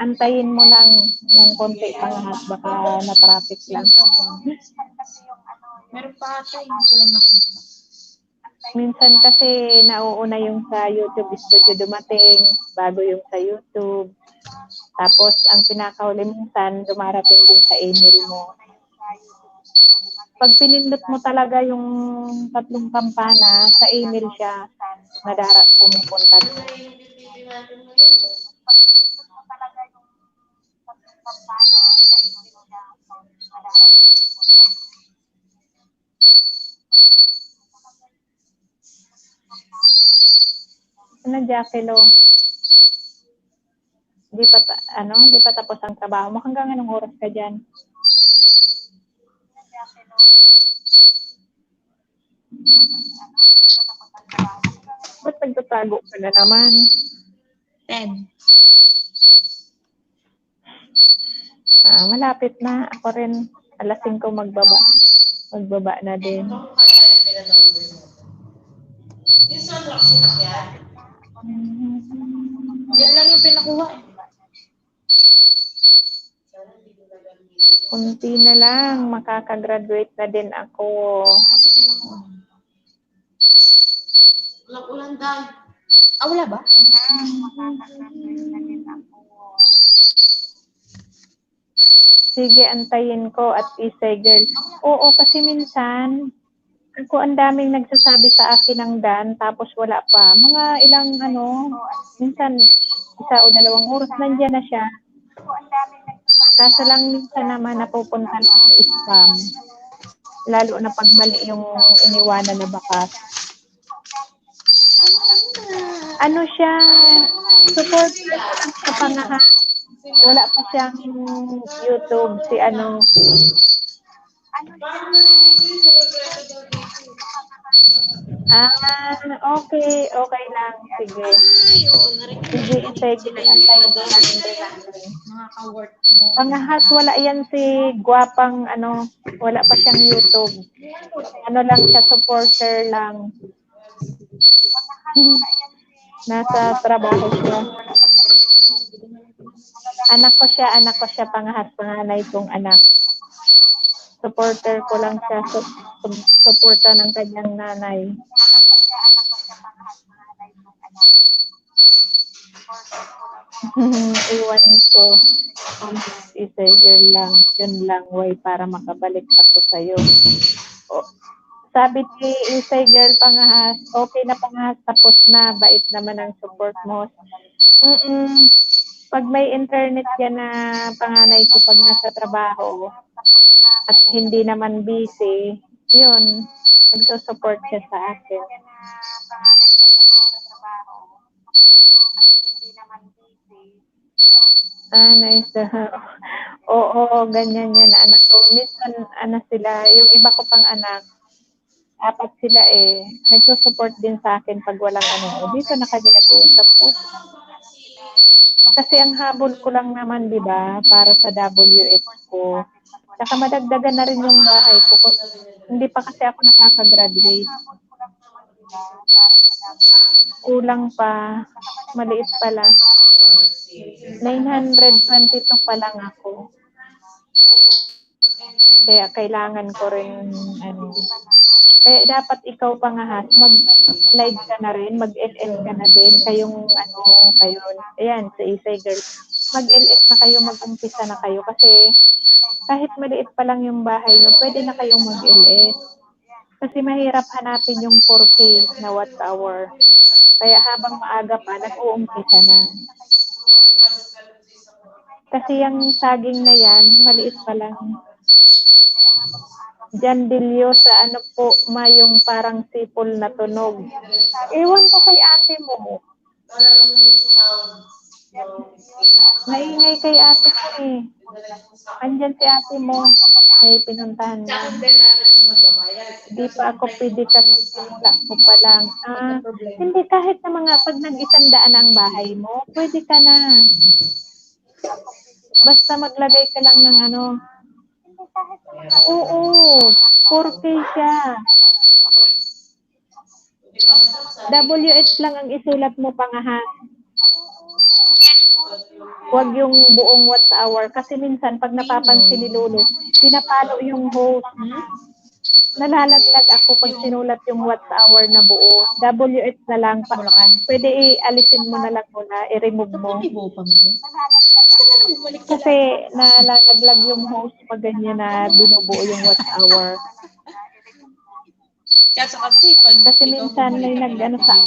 Antayin mo lang ng konti pangahas, baka na-traffic lang. Meron pa ata, hindi ko lang nakita. Minsan kasi nauuna yung sa YouTube Studio dumating, bago yung sa YouTube. Tapos ang pinakahuli minsan, dumarating din sa email mo. Pag pinindot mo talaga yung 3 kampana, sa email siya, pumupunta din. Ano, Jackelo? Di pa tapos ang trabaho mo. Hanggang anong oras ka dyan? Ba't nagtatago ka na naman? 10. Malapit na. Ako rin, alas 5 magbaba. Magbaba na din. Yung sunrock sinakyan. Yan lang yung pinakuha eh. Kunti na lang, makakagraduate na din ako. Walang ulan dahil. Wala ba? Sige, antayin ko at isay girl. Oo, kasi minsan, ako ang daming nagsasabi sa akin ng Dan, tapos wala pa. Mga ilang minsan 1 o 2 oras nandiyan na siya. Kaso lang minsan naman napupunta lang sa spam. Lalo na pag mali yung iniwanan na bakas. Ano siya, support sa pangahas. Wala pa siyang YouTube, okay lang. Sige. Ay, oo, narinig Sige, sige, antayin mo lang. mga ka-work mo. Pangahas, wala yan si Guwapang, wala pa siyang YouTube. Ano lang siya, supporter lang. Nasa trabaho siya. Anak ko siya, pangahas, panganay kong anak. Supporter ko lang siya. Suporta ng kanyang nanay. Iwan ko. Isay girl lang. Yun lang way para makabalik ako sa'yo. Sabi ni Isay girl Pangahas, okay na Pangahas, tapos na. Bait naman ang support mo. Pag may internet yan na panganay ko pag nasa trabaho at hindi naman busy, yun, nagsusupport siya sa akin. Nice. Oo, ganyan yan anak ko. Minsan, sila, yung iba ko pang anak, 4 sila nagsusupport din sa akin pag walang dito na kami nag-uusap po. Kasi ang habol ko lang naman, di ba, para sa WS ko. Saka madagdagan na rin yung bahay ko. Hindi pa kasi ako nakaka-graduate. Kulang pa. Maliit pala. 922 pa lang ako. Kaya kailangan ko rin, kaya dapat ikaw Pangahas, mag-live ka na rin, mag-LS ka na din, kayo, ayan, sa Isay Girl, mag-LS na kayo, mag-umpisa na kayo, kasi kahit maliit pa lang yung bahay nyo, pwede na kayong mag-LS. Kasi mahirap hanapin yung 4K na watt hour. Kaya habang maaga pa, nag-uumpisa na. Kasi yung saging na yan, maliit pa lang. Jan Dilio sa yung parang sipol na tunog. Ewan ko kay ate mo. Naingay kay ate ko Andyan si ate mo. May pinuntahan na. Di pa ako pwede kasi simula ko pa lang. Hindi, kahit na mga pag nag-100 ang bahay mo, pwede ka na. Basta maglagay ka lang ng Oo, 4K siya. WH lang ang isulat mo Pangahas. Huwag yung buong watts hour. Kasi minsan, pag napapansin ni Lolo, pinapalo yung host. Nalalaglag ako pag sinulat yung watts hour na buo. WH na lang. Pwede i-alisin mo na lang muna, i-remove mo. Kasi nalalaglag yung host pag ganyan na binubuo yung watts hour. Kasi minsan may nag-sa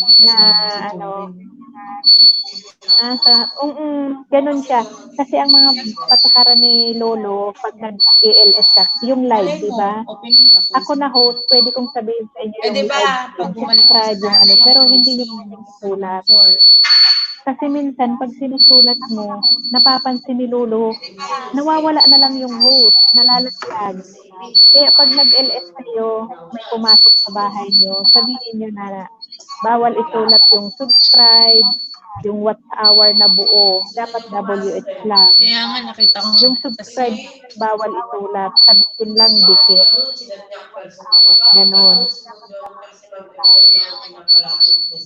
ganun siya. Kasi ang mga patakaran ni Lolo, pag nag-ELS ka, yung live, di ba? Ako na host, pwede kong sabihin sa inyo yung live, subscribe, yung pero hindi nyo pwedeng isulat. Kasi minsan, pag sinusulat mo, napapansin ni Lolo, nawawala na lang yung host, nalalaglag. Kaya pag nag-LS kayo, may pumasok sa bahay nyo, sabihin nyo na bawal isulat yung subscribe, yung watts hour na buo. Dapat WH lang. Kaya nga, nakita ko. Yung subscribe, bawal isulat. Sabihin lang dikit. Ganon.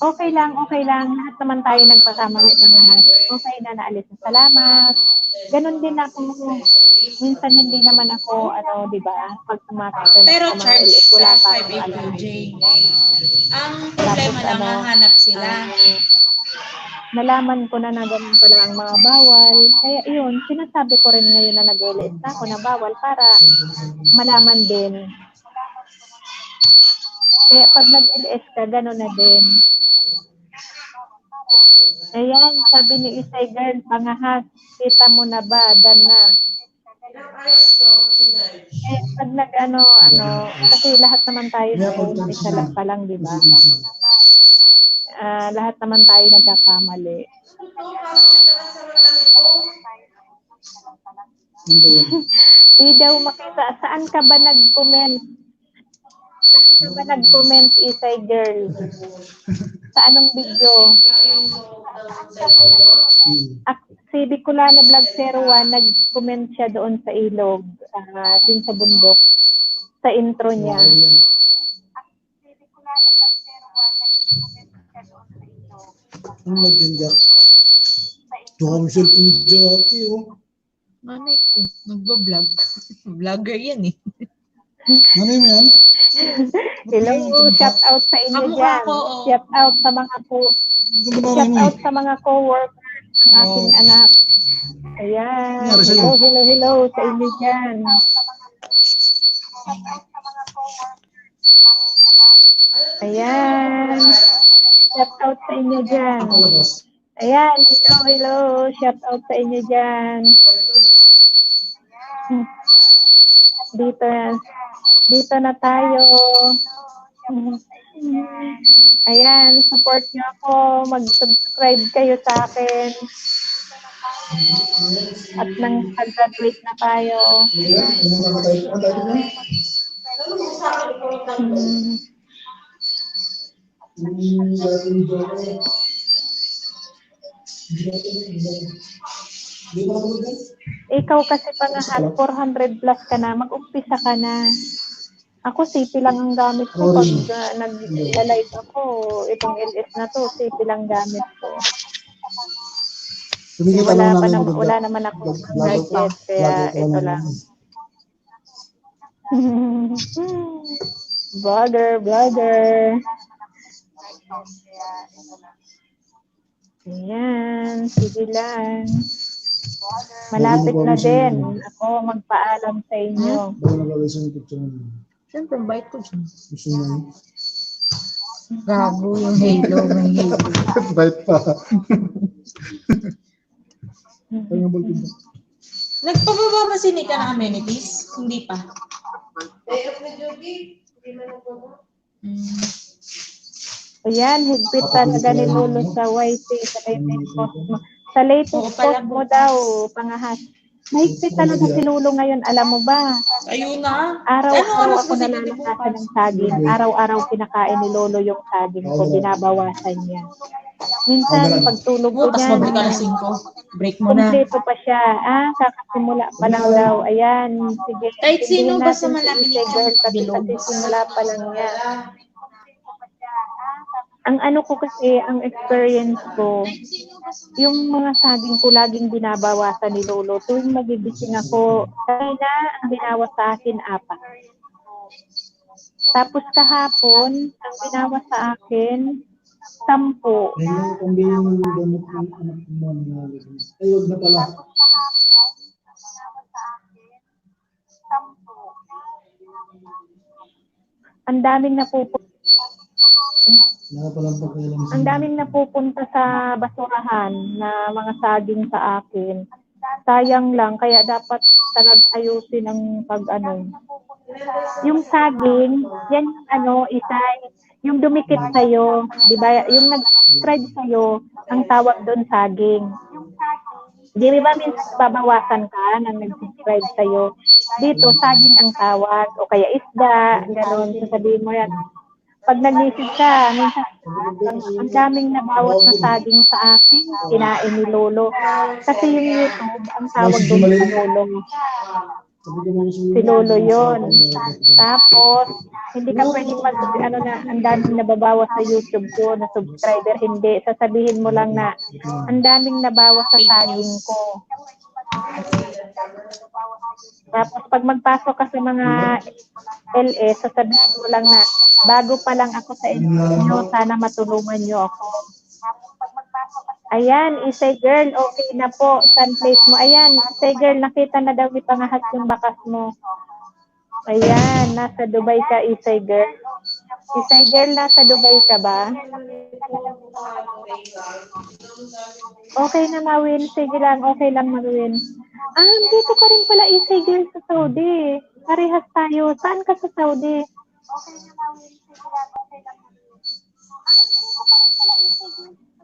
Okay lang. Lahat naman tayo nagpakamali Pangahas. Okay na, naalis. Salamat. Ganon din ako. Minsan hindi naman ako, di ba? Pag tumatapos pero sa mga charge LS, wala sa pa akong 582J. Ang problema lang, mahanap sila. Nalaman ko na ganun pala ang mga bawal. Kaya yun, sinasabi ko rin ngayon na nag-LS na ako na bawal para malaman din. Kaya pag nag-LS ka, gano'n na din. Ayan, sabi ni Isay Girl, Pangahas, kita mo na ba? Dan na. Pag kasi lahat naman tayo nag-uumpisa pa lang, di ba? Lahat naman tayo nagkakamali. Di daw makita. Saan ka ba nag-comment? Isay Girl? Sa anong video? Si Bicolana Vlog 01, nag-comment siya doon sa ilog, din sa bundok, sa intro niya. Ang maganda. Ito kami cellphone ni Jati, Nanay ko, nagbablog. Vlogger yan eh. Nanay mo yan? Hello, shout out sa inyo Kamukha dyan. ko, oh. Shout out sa mga Ganda ba shout mo out sa mga co-workers ng aking anak. Ayan. Nangyari sa'yo? Hello sa inyo dyan. Ayan. Shout out sa inyo dyan. Palabas. Ayan, hello. Shout out sa inyo dyan. Dito na tayo. Ayan, support niyo ako. Mag-subscribe kayo sa akin. At nang pag-graduate na tayo. Ayan, ano tayo? Ano tayo niya? Ikaw kasi pangahat, 400 plus ka na, mag-umpisa ka na. Ako, CP lang ang gamit ko pag nag-live ako. Itong LS na to, CP lang gamit ko. Wala naman ako budget, kaya ito lang. Vlogger. Ayan, sige lang. Malapit na din ako magpaalam sa inyo. Siyempre, bite ko dyan. Gusto mo? Gago yung halo. May halo. Bite pa. Parang balkin pa. Nagpababa ba si Nika ng amenities? Hindi pa. Day off na Jogi. Hindi na nagpapa. Ayan, higpit talaga ni Lolo sa YT, sa latest post mo. Sa latest post mo daw, pangahas. Mahigpit talaga si Lolo ngayon, alam mo ba? Ayun na. Araw-araw ako nalalakasan ng saging. Araw-araw kinakain ni Lolo yung saging ko, binabawasan niya. Minsan, pagtulog ko Tapos niyan, mabalik ka ng 5. Break mo na. kumpleto pa siya. Kakasimula pa lang daw. Ayan, sige. Kahit sino Sabihin basta natin malapit si Girl kasi simula pa lang niya. Ang ano ko kasi, ang experience ko, yung mga saging ko laging binabawasan ni Lolo. Tuwing magigising ako, kanina ang binawas sa akin 4. Tapos kahapon, ang binawas sa akin 10. Ayun, pambili ng gamot ng anak mo. Ay, huwag na pala. Ang daming napupunta. Ang Ang daming napupunta sa basurahan na mga saging sa akin. Sayang lang, kaya dapat talaga ayusin ang pag-ano. Yung saging, yan yung isa, yung dumikit sa'yo, di ba? Yung nag-subscribe sa'yo, ang tawag doon saging. Di ba minsan babawasan ka nang nag-subscribe sa'yo? Dito, saging ang tawag, o kaya isda, gano'n. Sasabihin mo yan. Pag nag-message ka, minsan, ang daming nabawas na saging sa akin, kinain ni Lolo. Kasi yung YouTube, ang tawag doon sa Lolo. Si Lolo yun. Tapos, hindi ka pwedeng ang daming nababawas sa YouTube ko, na subscriber, hindi. Sasabihin mo lang na, ang daming nabawas sa saging ko. Tapos, pag magpasok ka sa mga LS, sasabihin mo lang na, bago pa lang ako sa inyo, sana matulungan nyo ako. Ayan, Isay Girl, okay na po. Sun place mo. Ayan, Isay Girl, nakita na daw ipangahas yung bakas mo. Ayan, nasa Dubai ka, Isay Girl. Isay Girl, nasa Dubai ka ba? Okay na, Mawin. Sige lang, okay lang, Mawin. Dito ka rin pala, Isay Girl, sa Saudi. Parehas tayo. Saan ka sa Saudi?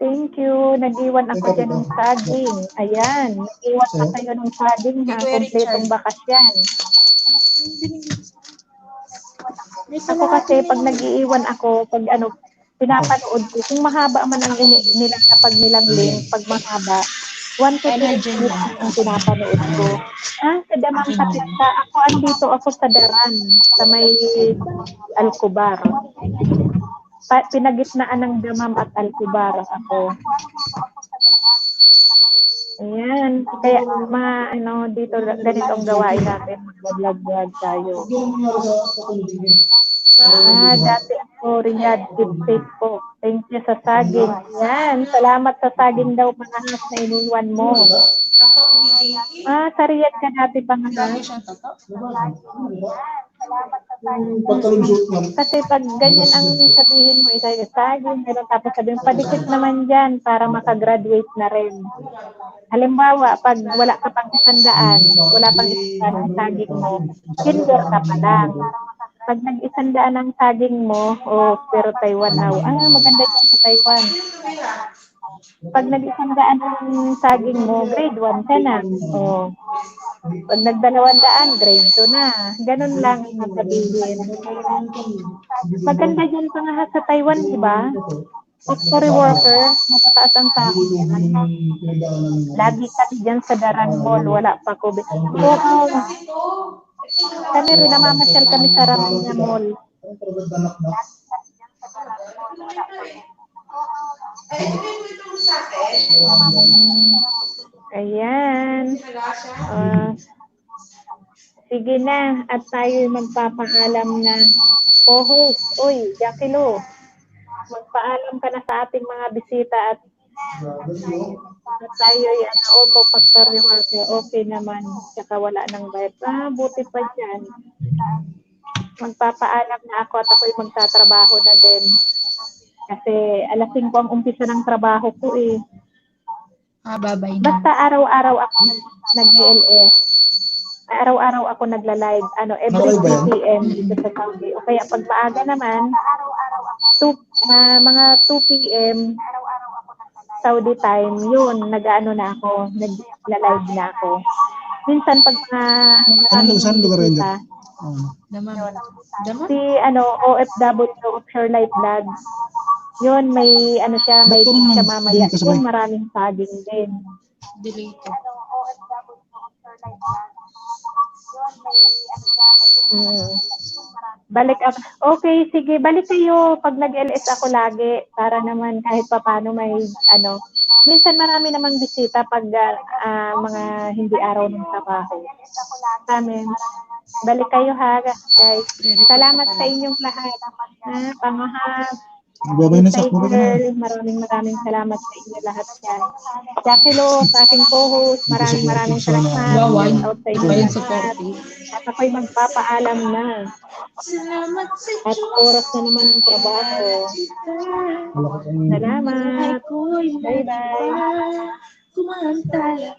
Thank you. Nag-iwan ako dyan ng saging. Ayan. Nag-iwan pa kayo ng saging ha. Kompletong bakas yan. Ako kasi pag nag-iiwan ako, pag pinapanood ko, kung mahaba man ang kapag nilang link, pag mahaba, 1 to 2 minutes ang pinapanood ko. Sa Damang Kapitsa. Ako, andito ako sa Daran, sa may Alcobar. Pinagitnaan ng Damam at Alcobar ako. Ayan, yan. Kaya mga dito ganito ang gawain natin. Mag-vlog tayo. Yung nangyari sa kumbing Dati ako Riyadh, keep safe po. Thank you sa saging. Yan, salamat sa saging daw panahas na iniwan mo. Tato, hindi dinky. Sa Riyadh ka dati Lagi panahas. siyang tato. Yung pagkalusot na. Kasi pag ganyan ang sabihin mo, isa yung saging, pero tapos sabihin, padikit naman dyan para makagraduate na rin. Halimbawa, pag wala ka pang 100, wala pang 100 ang saging mo, kinder ka pa lang. Pag nag-100 ang saging mo, pero Taiwan now, maganda yan sa Taiwan. Pag nag-100 ang saging mo, grade 1 ka na. Pag nag-200, grade 2 na. Ganun lang ang sasabihin. Maganda dyan pa nga sa Taiwan, di ba? Factory worker, matataas ang sahod. Lagi kami dyan sa Daran Mall, wala pa COVID. Oo, kami rin, namamasyal kami sa Ramina Mall. Ay, ito mo sa akin. Ayan. Sige na, at tayo magpapaalam na. Co-host, uy, Jackie Lou, magpaalam ka na sa ating mga bisita at tayo yan, factory worker, okay naman, tsaka wala nang bayad. Buti pa dyan. Magpapaalam na ako at ako'y magtatrabaho na din. Kasi alas 5 ang umpisa ng trabaho ko eh. Babay na. Basta araw-araw ako nag-LS. Araw-araw ako nagla-live, every 2 p.m. dito sa Saudi. O kaya pag maaga naman, mga 2 p.m. Saudi time, yun, nag-ano na ako, nagla-live na ako. Minsan pag saan lugar yan? Dama. Si OFW, Offshore Life Vlog, yun, may siya, may siya mamaya. Yun, maraming saging din. Delay ko. Balik ako. Okay, sige, balik kayo pag nag-LS ako lagi para naman kahit papano may minsan marami namang bisita pag mga hindi araw ng trabaho. Amen. Balik kayo ha, guys. Salamat sa inyong lahat. Pangahap. Maraming salamat sa inyo lahat yan. Jackie Lou, sa aking co-host, maraming salamat. Out sa inyo lahat. At ako'y magpapaalam na. At oras na naman ang trabaho. Salamat. Bye-bye.